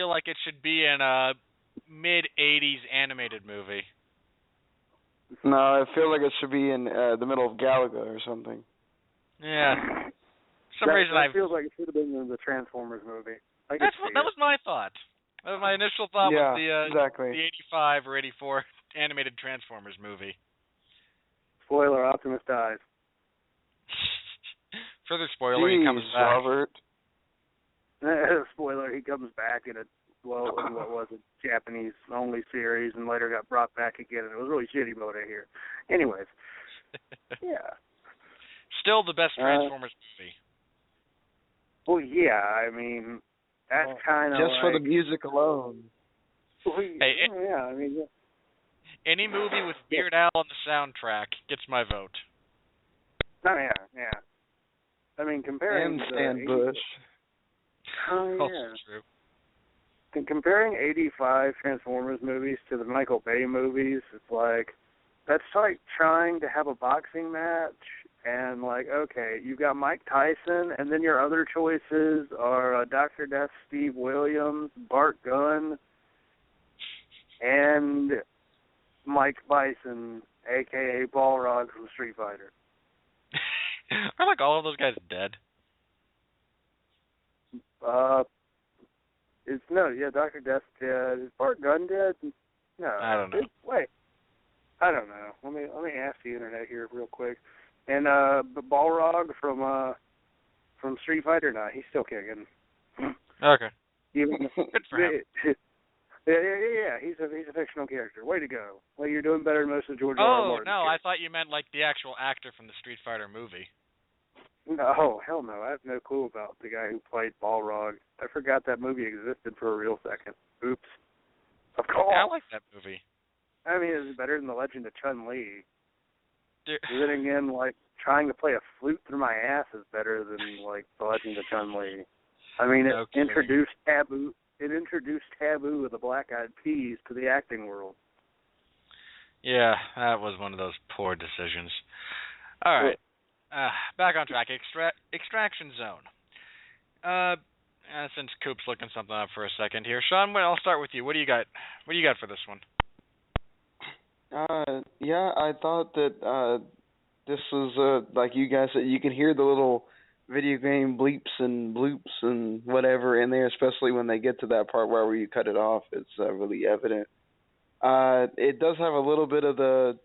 Like it should be in a mid-'80s animated movie. No, I feel like it should be in the middle of Galaga or something. Yeah. For some reason that feels like it should have been in the Transformers movie. That was my thought. That was my initial thought with exactly. The 85 or 84 animated Transformers movie. Spoiler, Optimus dies. Further spoiler, he comes back. Robert. Spoiler, he comes back in what was it, Japanese-only series, and later got brought back again, and it was really shitty mode I hear. Anyways, yeah. Still the best Transformers movie. Well, yeah, I mean, that's kind of just for the music alone. Well, yeah, I mean, yeah. Any movie with Weird Al on the soundtrack gets my vote. Oh, yeah. I mean, comparing and Stan Bush. Oh, yeah. Also true. And comparing 85 Transformers movies to the Michael Bay movies, it's like, that's like trying to have a boxing match And, like, okay, you've got Mike Tyson, and then your other choices are Dr. Death, Steve Williams, Bart Gunn, and Mike Bison, a.k.a. Balrog from Street Fighter. Are, like, all of those guys dead? Dr. Death's dead. Is Bart Gunn dead? No. I don't know. Wait. I don't know. Let me ask the internet here real quick. And Balrog from Street Fighter, he's still kicking. Okay. Good for him. Yeah. He's a fictional character. Way to go. Well, you're doing better than most of George R. R. Martin's no, characters. I thought you meant like the actual actor from the Street Fighter movie. No, hell no. I have no clue about the guy who played Balrog. I forgot that movie existed for a real second. Oops. Of course. Yeah, I like that movie. I mean, it's better than The Legend of Chun-Li. Dude. Then again, like, trying to play a flute through my ass is better than, like, The Legend of Chun-Li. I mean, it introduced Taboo. It introduced Taboo with the Black Eyed Peas to the acting world. Yeah, that was one of those poor decisions. All right. Back on track. Extraction Zone. Since Coop's looking something up for a second here, Sean, I'll start with you. What do you got? What do you got for this one? I thought that this was like you guys said, you can hear the little video game bleeps and bloops and whatever in there, especially when they get to that part where you cut it off. It's really evident. It does have a little bit of the,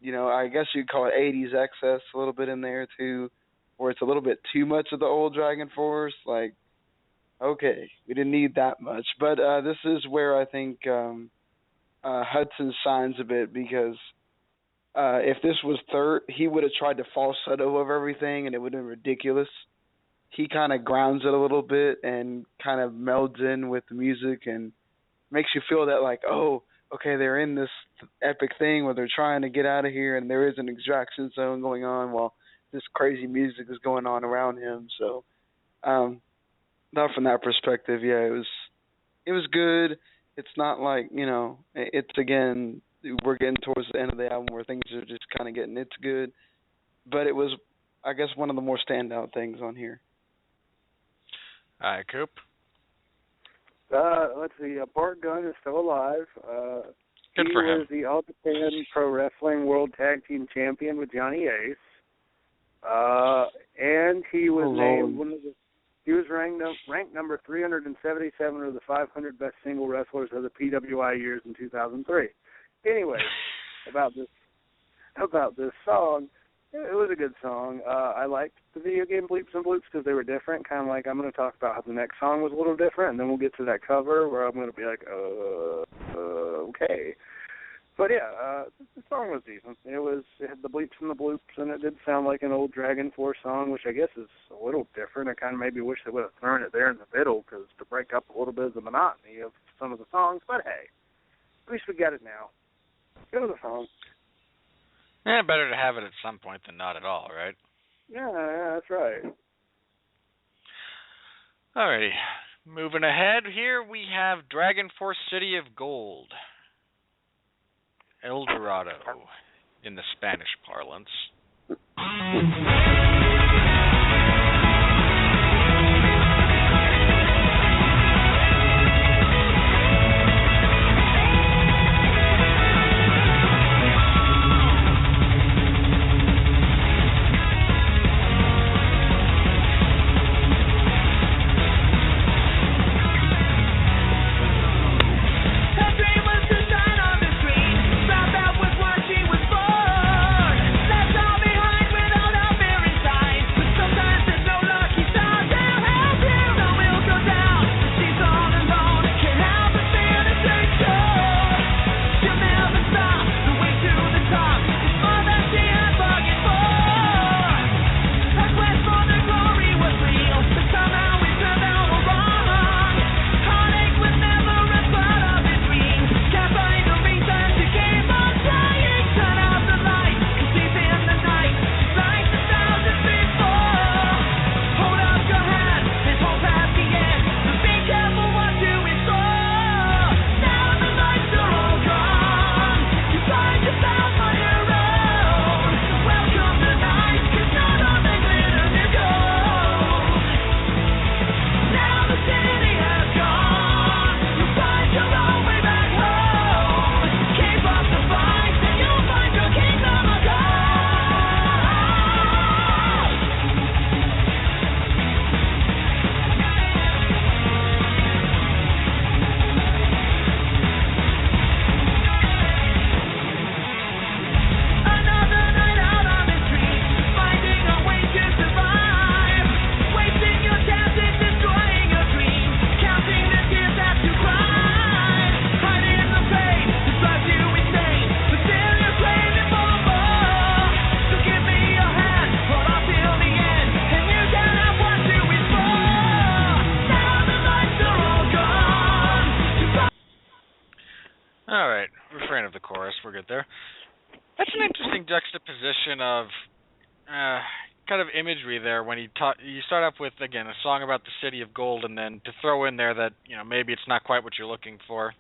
I guess you'd call it 80s excess a little bit in there too, where it's a little bit too much of the old DragonForce. Like, okay, we didn't need that much. But this is where I think Hudson shines a bit, because if this was third, he would have tried to falsetto of everything, and it would have been ridiculous. He kind of grounds it a little bit and kind of melds in with the music and makes you feel that, like, oh, okay, they're in this epic thing where they're trying to get out of here, and there is an extraction zone going on while this crazy music is going on around him. So, not from that perspective, yeah, it was good. It's not like, it's, again, we're getting towards the end of the album where things are just kind of getting, it's good. But it was, I guess, one of the more standout things on here. All right, Coop. Let's see. Bart Gunn is still alive. Good for him. He was the All Japan Pro Wrestling World Tag Team Champion with Johnny Ace. And he was named he was ranked number 377 of the 500 best single wrestlers of the PWI years in 2003. Anyway, about this song, it was a good song. I liked the video game bleeps and bloops because they were different. Kind of like, I'm going to talk about how the next song was a little different, and then we'll get to that cover where I'm going to be like, okay. But yeah, the song was decent. It had the bleeps and the bloops, and it did sound like an old DragonForce song, which I guess is a little different. I kind of maybe wish they would have thrown it there in the middle to break up a little bit of the monotony of some of the songs. But hey, at least we got it now. It was a song. Yeah, better to have it at some point than not at all, right? Yeah, that's right. Alrighty. Moving ahead here, we have DragonForce City of Gold. El Dorado, in the Spanish parlance. Left all behind without a fear juxtaposition of kind of imagery there when you start off with, again, a song about the city of gold, and then to throw in there that, maybe it's not quite what you're looking for.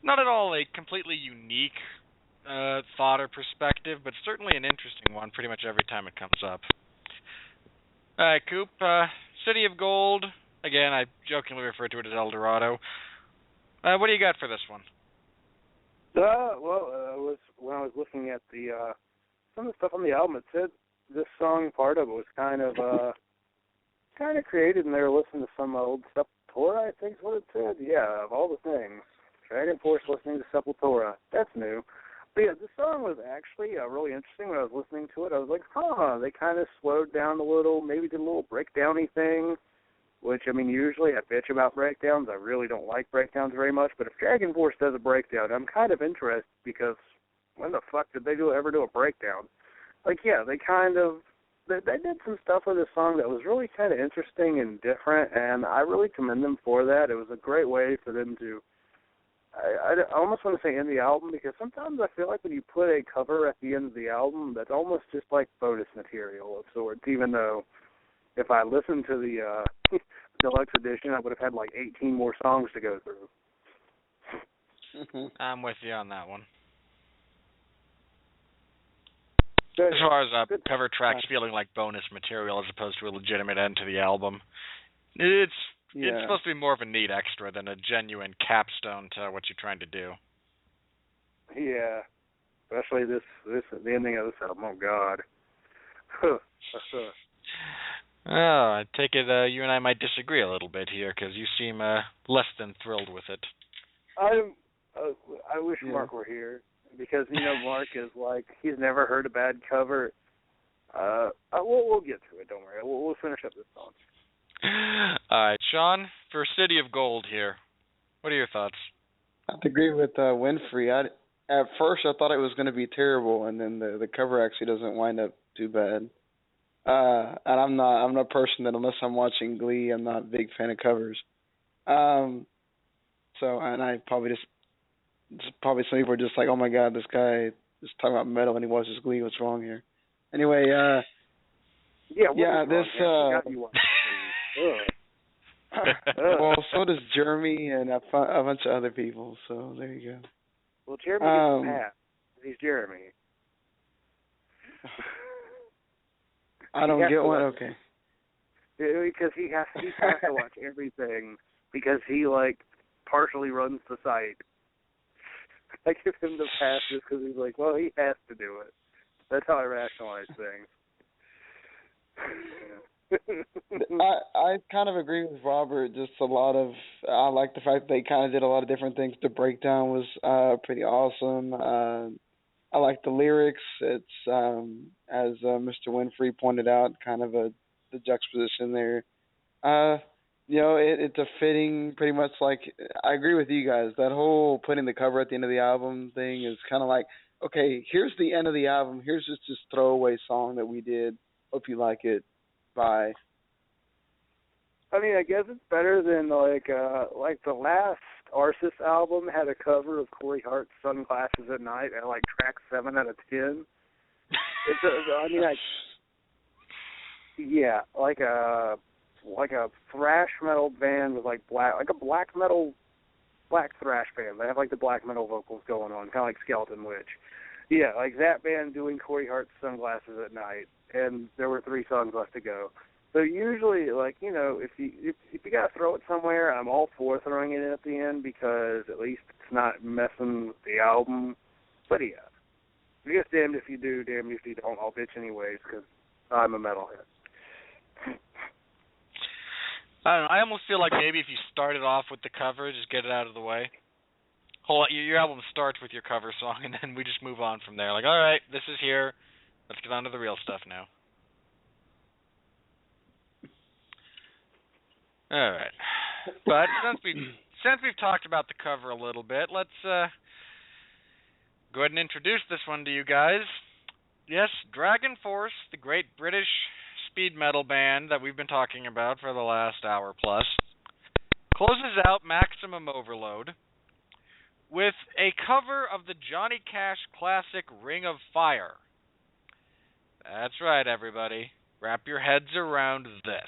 Not at all a completely unique thought or perspective, but certainly an interesting one pretty much every time it comes up. All right, Coop, City of Gold. Again, I jokingly refer to it as El Dorado. What do you got for this one? When I was looking at some of the stuff on the album, it said this song, part of it, was kind of created, and they were listening to some old Sepultura, I think is what it said. Yeah, of all the things. DragonForce listening to Sepultura. That's new. But yeah, this song was actually really interesting. When I was listening to it, I was like, they kind of slowed down a little, maybe did a little breakdowny thing, which, usually I bitch about breakdowns. I really don't like breakdowns very much, but if DragonForce does a breakdown, I'm kind of interested, because when the fuck did they ever do a breakdown? Like, yeah, they did some stuff with this song that was really kind of interesting and different, and I really commend them for that. It was a great way for them to, I almost want to say end the album, because sometimes I feel like when you put a cover at the end of the album, that's almost just like bonus material of sorts, even though if I listened to the deluxe edition, I would have had like 18 more songs to go through. I'm with you on that one. As far as cover tracks feeling like bonus material as opposed to a legitimate end to the album, it's supposed to be more of a neat extra than a genuine capstone to what you're trying to do. Yeah, especially the ending of this album. Oh God. I take it you and I might disagree a little bit here, because you seem less than thrilled with it. I wish Mark were here, because Mark is like, he's never heard a bad cover. We'll get to it. Don't worry. We'll finish up this song. All right, Sean, for City of Gold here, what are your thoughts? I have to agree with Winfree. At first, I thought it was going to be terrible, and then the cover actually doesn't wind up too bad. And I'm not a person that, unless I'm watching Glee, I'm not a big fan of covers. And I probably some people are just like, oh my God, this guy is talking about metal and he watches Glee. What's wrong here? Anyway, well, so does Jeremy and a bunch of other people. So there you go. Well, Jeremy gets a pass. He's Jeremy. I don't get one. Okay. Because he has to watch everything, because he partially runs the site. I give him the pass just because he's like, well, he has to do it. That's how I rationalize things. I kind of agree with Robert. Just I like the fact that they kind of did a lot of different things. The breakdown was pretty awesome. I like the lyrics. It's as Mr. Winfree pointed out, kind of the juxtaposition there. It's a fitting, pretty much like, I agree with you guys. That whole putting the cover at the end of the album thing is kind of like, okay, here's the end of the album. Here's just this throwaway song that we did. Hope you like it. Bye. I mean, I guess it's better than like the last Arsis album had a cover of Corey Hart's Sunglasses at Night at track 7 out of 10. Like a thrash metal band with black thrash band. They have the black metal vocals going on, kind of like Skeleton Witch. Yeah, like that band doing Corey Hart's Sunglasses at Night, and there were 3 songs left to go. So usually, if you gotta throw it somewhere, I'm all for throwing it in at the end, because at least it's not messing with the album. But yeah, I guess damned if you do, damned if you don't. I'll bitch anyways, because I'm a metalhead. I don't know. I almost feel like maybe if you started off with the cover, just get it out of the way. Your album starts with your cover song, and then we just move on from there. All right, this is here. Let's get on to the real stuff now. All right. But since we've talked about the cover a little bit, let's go ahead and introduce this one to you guys. Yes, DragonForce, the great British speed metal band that we've been talking about for the last hour plus, closes out Maximum Overload with a cover of the Johnny Cash classic Ring of Fire. That's right, everybody. Wrap your heads around this.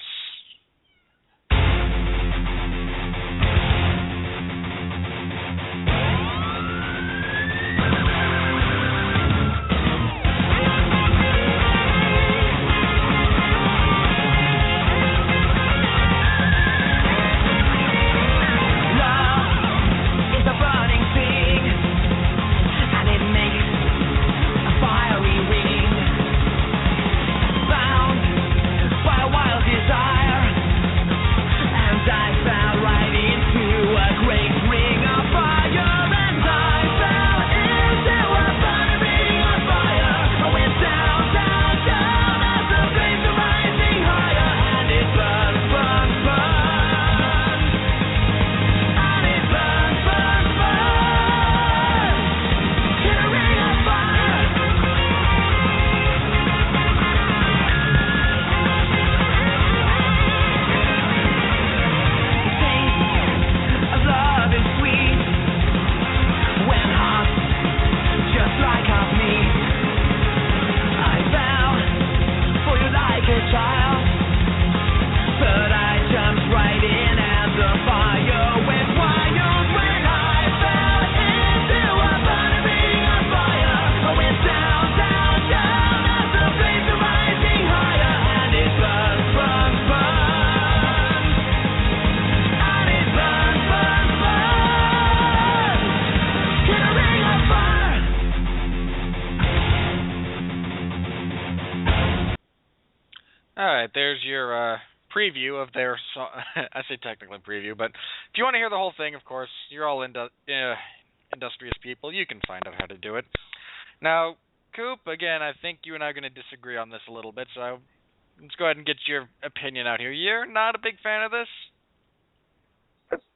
There's your preview of their song. I say technically preview, but if you want to hear the whole thing, of course, you're all industrious people. You can find out how to do it. Now, Coop, again, I think you and I are going to disagree on this a little bit, so let's go ahead and get your opinion out here. You're not a big fan of this?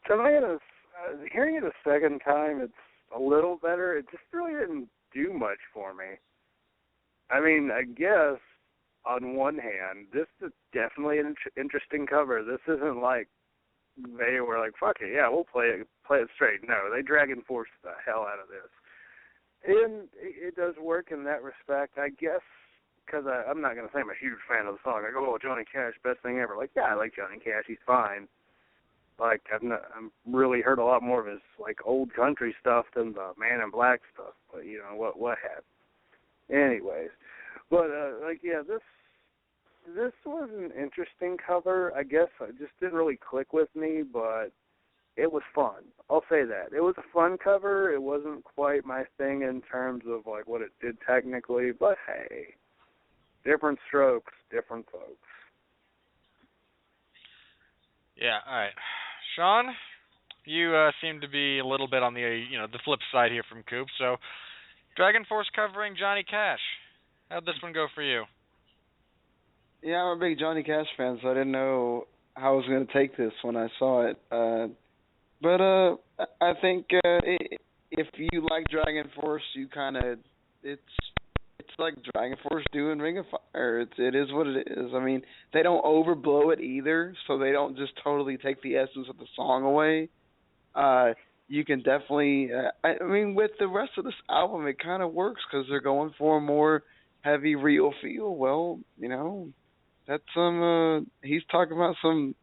Hearing it a second time, it's a little better. It just really didn't do much for me. I mean, I guess on one hand, this is definitely an interesting cover. This isn't like they were like, fuck it, yeah, we'll play it straight. No, they DragonForce the hell out of this. And it does work in that respect, I guess, because I'm not going to say I'm a huge fan of the song. I go, oh, Johnny Cash, best thing ever. Like, yeah, I like Johnny Cash, he's fine. Like, I've really heard a lot more of his, like, old country stuff than the Man in Black stuff, but, you know, what have. Anyways. But, this was an interesting cover. I guess it just didn't really click with me, but it was fun. I'll say that. It was a fun cover. It wasn't quite my thing in terms of, like, what it did technically, but hey, different strokes, different folks. Yeah, all right. Sean, you seem to be a little bit on the, the flip side here from Coop, so DragonForce covering Johnny Cash. How'd this one go for you? Yeah, I'm a big Johnny Cash fan, so I didn't know how I was going to take this when I saw it. But I think if you like DragonForce, you kind of it's like DragonForce doing Ring of Fire. It is what it is. I mean, they don't overblow it either, so they don't just totally take the essence of the song away. You can definitely, I mean, with the rest of this album, it kind of works because they're going for a more heavy, real feel. Well, that's he's talking about some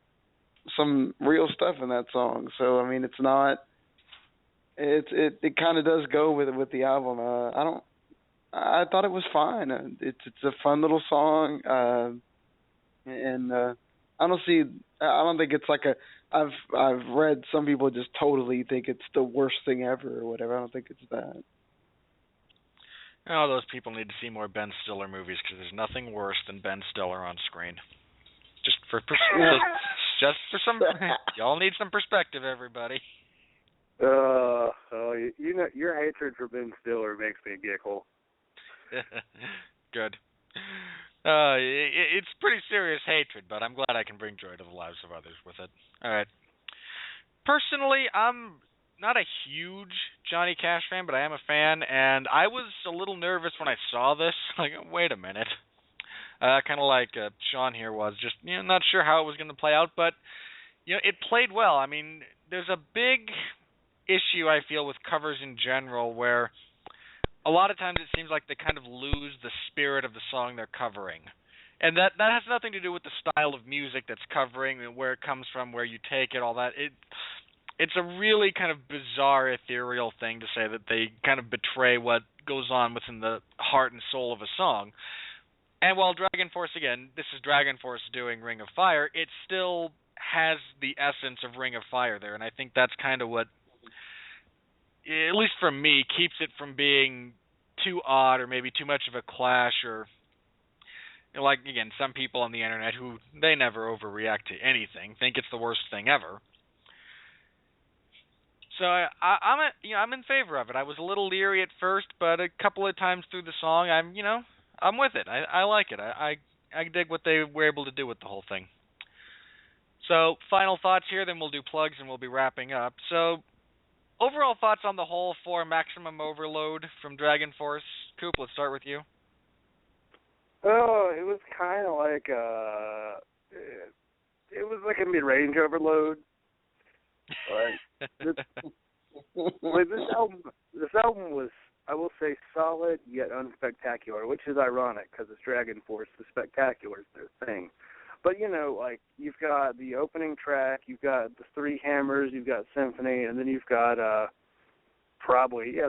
real stuff in that song. So I mean, it's not. It kind of does go with the album. I thought it was fine. It's a fun little song, and I don't think it's like I've read some people just totally think it's the worst thing ever or whatever. I don't think it's that. Oh, those people need to see more Ben Stiller movies because there's nothing worse than Ben Stiller on screen. Just for some, y'all need some perspective, everybody. Your hatred for Ben Stiller makes me giggle. Good. It's pretty serious hatred, but I'm glad I can bring joy to the lives of others with it. All right. Personally, I'm not a huge Johnny Cash fan, but I am a fan, and I was a little nervous when I saw this. Like, wait a minute. Kind of like Sean here was, just not sure how it was going to play out, but it played well. I mean, there's a big issue I feel with covers in general where a lot of times it seems like they kind of lose the spirit of the song they're covering. And that has nothing to do with the style of music that's covering and where it comes from, where you take it, all that. It's a really kind of bizarre, ethereal thing to say that they kind of betray what goes on within the heart and soul of a song. And while DragonForce, again, this is DragonForce doing Ring of Fire, it still has the essence of Ring of Fire there. And I think that's kind of what, at least for me, keeps it from being too odd or maybe too much of a clash, or, you know, like, again, some people on the internet who, they never overreact to anything, think it's the worst thing ever. So I'm in favor of it. I was a little leery at first, but a couple of times through the song, I'm with it. I like it. I dig what they were able to do with the whole thing. So final thoughts here, then we'll do plugs and we'll be wrapping up. So overall thoughts on the whole for Maximum Overload from DragonForce. Coop, let's start with you. Oh, it was kind of like it was like a mid-range overload. Like this album was, I will say, solid yet unspectacular, which is ironic because it's DragonForce. The spectacular is their thing. But, you know, like, you've got the opening track, you've got the three hammers, you've got Symphony, and then you've got the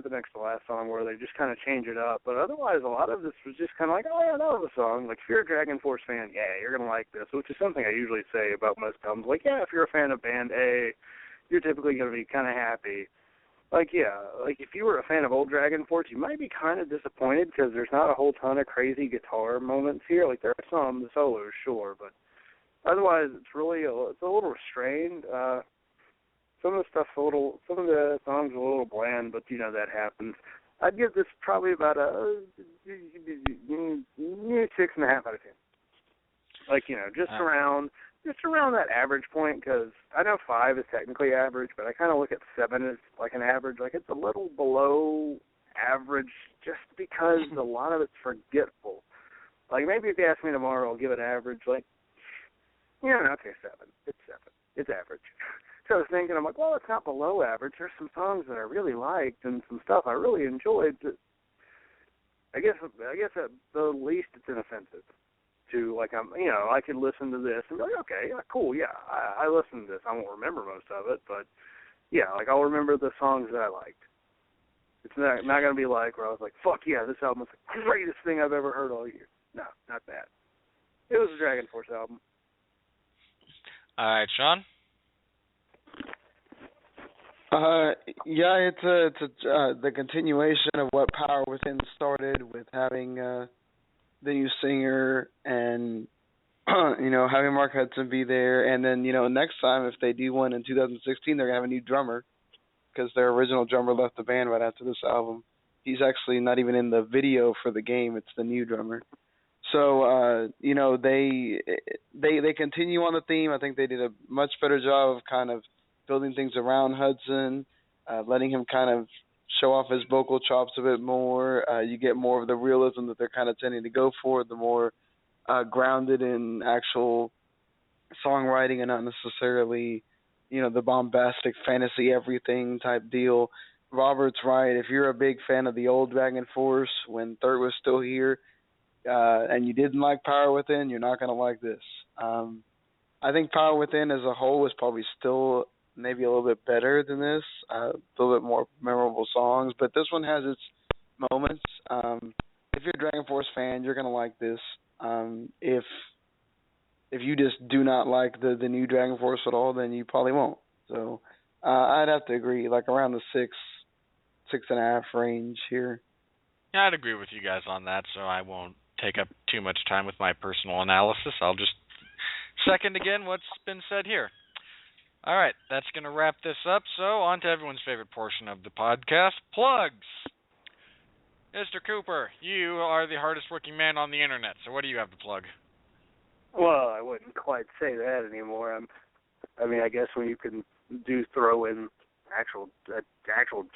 next to last song where they just kind of change it up. But otherwise, a lot of this was just kind of like, oh, yeah, that was a song. Like, if you're a DragonForce fan, yeah, you're going to like this, which is something I usually say about most albums. Like, yeah, if you're a fan of Band A, you're typically going to be kind of happy. Like, yeah, like if you were a fan of old DragonForce, you might be kind of disappointed because there's not a whole ton of crazy guitar moments here. Like, there are some, the solos, sure, but otherwise it's a little restrained. Some of the songs are a little bland, but, you know, that happens. I'd give this probably about a 6.5 out of 10. Like, you know, just around that average point, because I know 5 is technically average, but I kind of look at 7 as like an average. Like, it's a little below average just because a lot of it's forgetful. Like, maybe if you ask me tomorrow, I'll give it average. Like, yeah, okay, 7. It's 7. It's average. So I was thinking, I'm like, well, it's not below average. There's some songs that I really liked and some stuff I really enjoyed. I guess at the least it's inoffensive. To, like, I could listen to this and be like, okay, yeah, cool, yeah, I listened to this. I won't remember most of it, but, yeah, like, I'll remember the songs that I liked. It's not going to be like where I was like, fuck yeah, this album is the greatest thing I've ever heard all year. No, not that. It was a DragonForce album. All right, Sean? Yeah, it's the continuation of what Power Within started with having the new singer and, having Mark Hudson be there. And then, next time, if they do one in 2016, they're going to have a new drummer because their original drummer left the band right after this album. He's actually not even in the video for the game. It's the new drummer. So, they continue on the theme. I think they did a much better job of kind of building things around Hudson, letting him kind of show off his vocal chops a bit more. You get more of the realism that they're kind of tending to go for, the more grounded in actual songwriting and not necessarily, the bombastic fantasy everything type deal. Robert's right. If you're a big fan of the old DragonForce when Third was still here and you didn't like Power Within, you're not going to like this. I think Power Within as a whole is probably still maybe a little bit better than this, a little bit more memorable songs, but this one has its moments. If you're a DragonForce fan, you're going to like this. If you just do not like the new DragonForce at all, then you probably won't. So I'd have to agree, like around the 6.5 range here. Yeah, I'd agree with you guys on that, so I won't take up too much time with my personal analysis. I'll just second again what's been said here. All right, that's going to wrap this up. So on to everyone's favorite portion of the podcast, plugs. Mr. Cooper, you are the hardest working man on the internet, so what do you have to plug? Well, I wouldn't quite say that anymore. I guess when you can throw in actual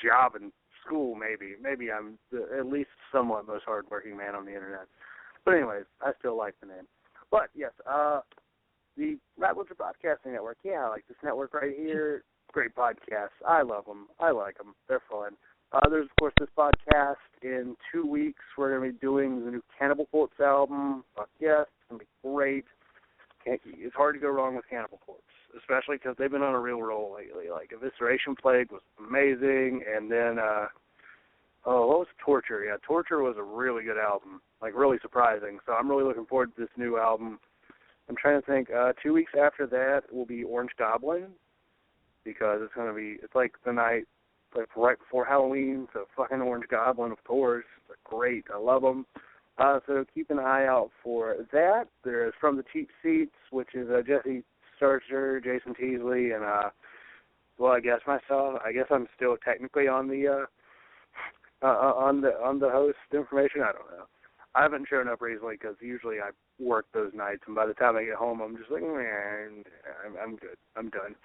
job in school, maybe I'm at least somewhat most hardworking man on the internet. But anyways, I still like the name. But yes, the Rattlers Broadcasting Network, yeah, I like this network right here. Great podcasts. I love them. I like them. They're fun. There's, of course, this podcast. In 2 weeks, we're going to be doing the new Cannibal Corpse album. Fuck yes, it's going to be great. It's hard to go wrong with Cannibal Corpse, especially because they've been on a real roll lately. Like, Evisceration Plague was amazing, and then, what was Torture? Yeah, Torture was a really good album, like, really surprising. So I'm really looking forward to this new album. I'm trying to think. 2 weeks after that will be Orange Goblin, because it's like the night, like right before Halloween, so fucking Orange Goblin, of course. They're great. I love them. So keep an eye out for that. There's From the Cheap Seats, which is Jesse Starcher, Jason Teasley, and I guess I'm still technically on the on the host information. I don't know. I haven't shown up recently because usually I work those nights, and by the time I get home, I'm just like, man, I'm good. I'm done.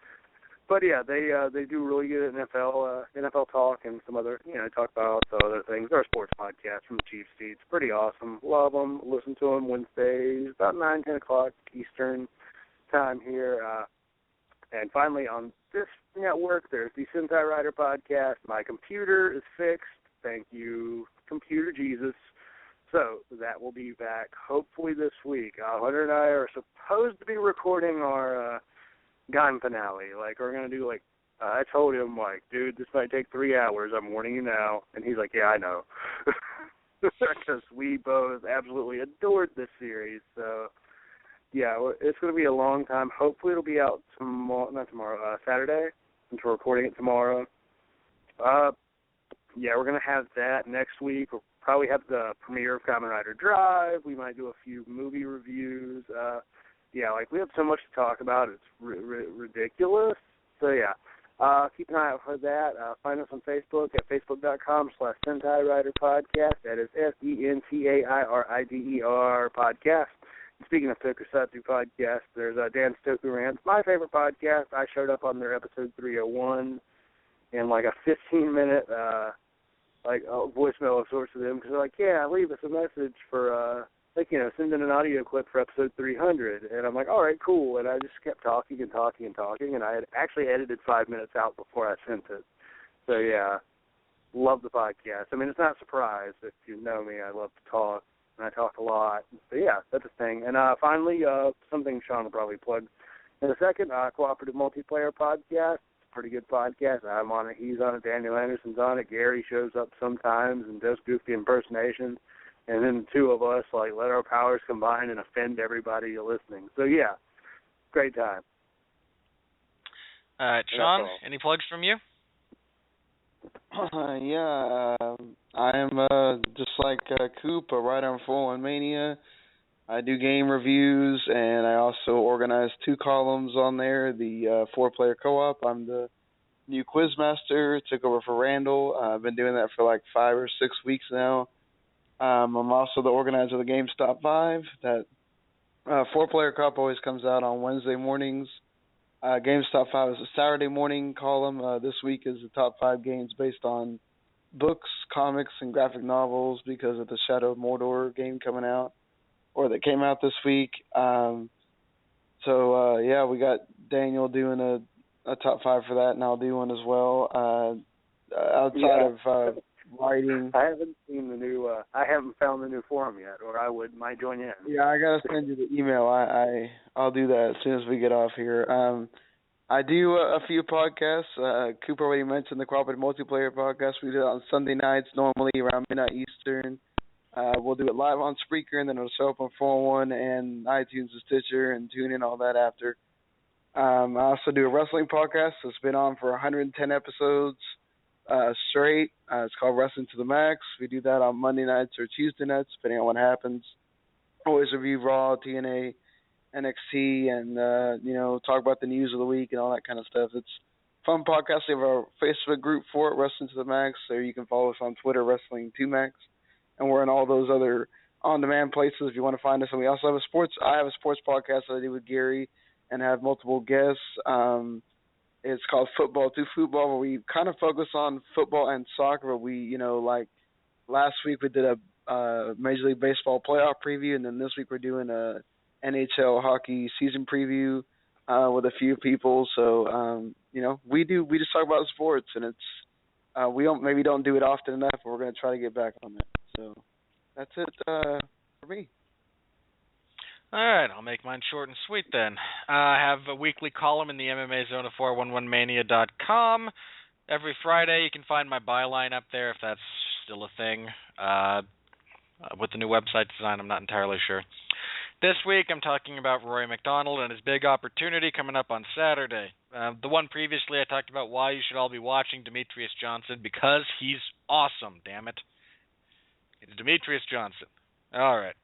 But yeah, they do really good at NFL talk and some other, talk about also other things. They're a sports podcast from the Chief Seats. Pretty awesome. Love them. Listen to them Wednesdays, about 9, 10 o'clock Eastern time here. And finally, on this network, there's the Sentai Rider podcast. My computer is fixed. Thank you, Computer Jesus. So that will be back hopefully this week. Hunter and I are supposed to be recording our Gun finale. Like, we're going to do, I told him, dude, this might take 3 hours. I'm warning you now. And he's like, yeah, I know. Because we both absolutely adored this series. So, yeah, it's going to be a long time. Hopefully it'll be out Saturday, since we're recording it tomorrow. Yeah, we're going to have that next week. We'll probably have the premiere of Kamen Rider Drive. We might do a few movie reviews. Yeah, we have so much to talk about. It's ridiculous. So, yeah, keep an eye out for that. Find us on Facebook at facebook.com/Sentai Rider Podcast. That is SENTAIRIDER Podcast. And speaking of Tokusatsu podcasts, there's Dan Stoku Rants, my favorite podcast. I showed up on their episode 301 in a 15-minute voicemail of sorts of them, because they're like, yeah, leave us a message for send in an audio clip for episode 300. And I'm like, all right, cool. And I just kept talking, and I had actually edited 5 minutes out before I sent it. So, yeah, love the podcast. I mean, it's not a surprise. If you know me, I love to talk, and I talk a lot. So, yeah, that's a thing. And finally, something Sean will probably plug in a second, Cooperative Multiplayer Podcast. Pretty good podcast. I'm on it. He's on it. Daniel Anderson's on it. Gary shows up sometimes and does goofy impersonations. And then the two of us, let our powers combine and offend everybody listening. So, yeah, great time. All right, Sean, any plugs from you? I am just like Coop, a writer on 401 Mania. I do game reviews, and I also organize 2 columns on there, the 4-player co-op. I'm the new Quizmaster, took over for Randall. I've been doing that for 5 or 6 weeks now. I'm also the organizer of the GameStop 5. That 4-player co-op always comes out on Wednesday mornings. GameStop 5 is a Saturday morning column. This week is the top 5 games based on books, comics, and graphic novels because of the Shadow of Mordor game coming out, or that came out this week. We got Daniel doing a top 5 for that, and I'll do one as well. Outside of writing, I haven't seen the new. I haven't found the new forum yet, or I might join in. Yeah, I gotta send you the email. I'll do that as soon as we get off here. I do a few podcasts. Cooper already mentioned the Cooperative Multiplayer Podcast. We do it on Sunday nights, normally around midnight Eastern. We'll do it live on Spreaker, and then it'll show up on 401 and iTunes and Stitcher and TuneIn, all that after. I also do a wrestling podcast that's been on for 110 episodes straight. It's called Wrestling to the Max. We do that on Monday nights or Tuesday nights, depending on what happens. Always review Raw, TNA, NXT, and, talk about the news of the week and all that kind of stuff. It's a fun podcast. We have a Facebook group for it, Wrestling to the Max, so you can follow us on Twitter, Wrestling2Max. And we're in all those other on-demand places if you want to find us. And we also have I have a sports podcast that I do with Gary and have multiple guests. It's called Football to Football, where we kind of focus on football and soccer. But we, last week we did a Major League Baseball playoff preview, and then this week we're doing a NHL hockey season preview with a few people. So, we just talk about sports, and we don't do it often enough, but we're going to try to get back on that. So that's it for me. All right, I'll make mine short and sweet then. I have a weekly column in the MMA Zone of 411mania.com. Every Friday, you can find my byline up there if that's still a thing. With the new website design, I'm not entirely sure. This week, I'm talking about Rory McDonald and his big opportunity coming up on Saturday. The one previously, I talked about why you should all be watching Demetrius Johnson, because he's awesome, damn it. It's Demetrius Johnson. All right.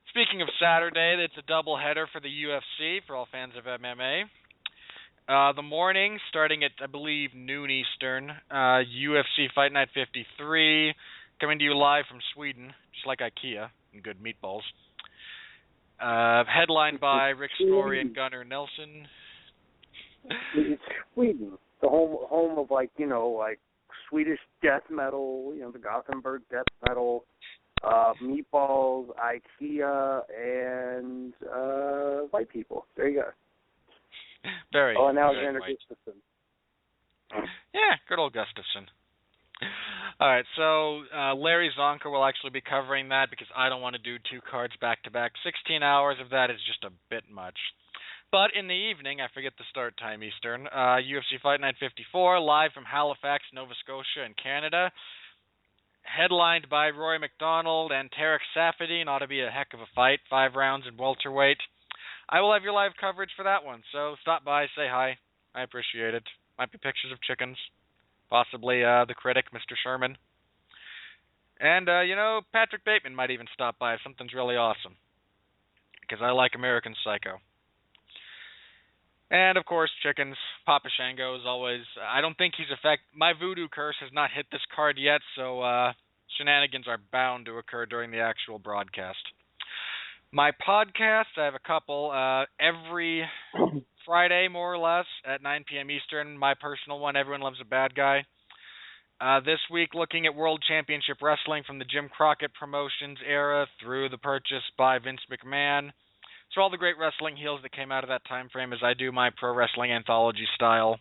Speaking of Saturday, it's a doubleheader for the UFC, for all fans of MMA. The morning, starting at, I believe, noon Eastern, UFC Fight Night 53, coming to you live from Sweden, just like IKEA, and good meatballs. Headlined by Rick Story and Gunnar Nelson. It's Sweden, the home of, like Swedish death metal, the Gothenburg death metal, meatballs, IKEA, and white people. There you go. Very. Oh, and Alexander Gustafsson. Yeah, good old Gustafsson. All right, so Larry Zonka will actually be covering that because I don't want to do two cards back-to-back. 16 hours of that is just a bit much. But in the evening, I forget the start time Eastern, UFC Fight Night 54, live from Halifax, Nova Scotia in Canada, headlined by Rory McDonald and Tarek Safadine. Ought to be a heck of a fight, 5 rounds in welterweight. I will have your live coverage for that one, so stop by, say hi. I appreciate it. Might be pictures of chickens. Possibly the critic, Mr. Sherman. And, Patrick Bateman might even stop by if something's really awesome. Because I like American Psycho. And, of course, chickens. Papa Shango is always... I don't think he's my voodoo curse has not hit this card yet, so shenanigans are bound to occur during the actual broadcast. My podcast, I have a couple. Every Friday, more or less, at 9 p.m. Eastern, my personal one, Everyone Loves a Bad Guy. This week, looking at World Championship Wrestling from the Jim Crockett Promotions era through the purchase by Vince McMahon. So all the great wrestling heels that came out of that time frame as I do my pro wrestling anthology style.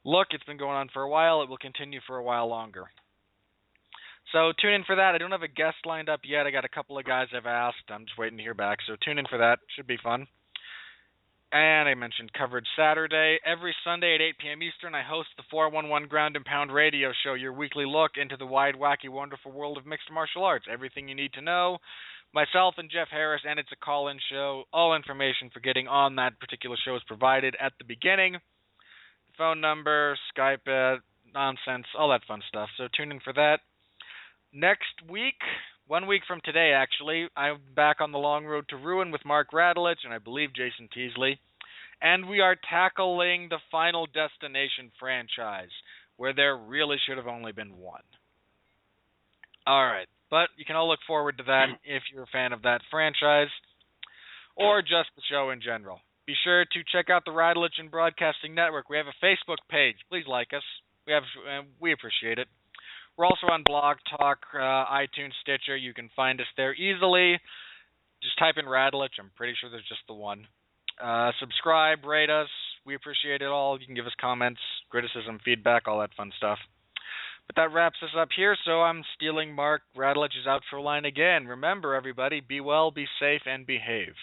Look, it's been going on for a while. It will continue for a while longer. So tune in for that. I don't have a guest lined up yet. I got a couple of guys I've asked. I'm just waiting to hear back. So tune in for that. Should be fun. And I mentioned coverage Saturday. Every Sunday at 8 p.m. Eastern, I host the 411 Ground and Pound Radio Show, your weekly look into the wide, wacky, wonderful world of mixed martial arts. Everything you need to know. Myself and Jeff Harris, and it's a call-in show. All information for getting on that particular show is provided at the beginning. Phone number, Skype, nonsense, all that fun stuff. So tune in for that. Next week, 1 week from today actually, I'm back on the long road to ruin with Mark Radulich and I believe Jason Teasley. And we are tackling the Final Destination franchise, where there really should have only been one. All right, but you can all look forward to that if you're a fan of that franchise, or just the show in general. Be sure to check out the Radulich and Broadcasting Network. We have a Facebook page. Please like us. We appreciate it. We're also on Blog Talk, iTunes, Stitcher. You can find us there easily. Just type in Radulich. I'm pretty sure there's just the one. Subscribe, rate us. We appreciate it all. You can give us comments, criticism, feedback, all that fun stuff. But that wraps us up here, so I'm stealing Mark Radulich's outro line again. Remember, everybody, be well, be safe, and behave.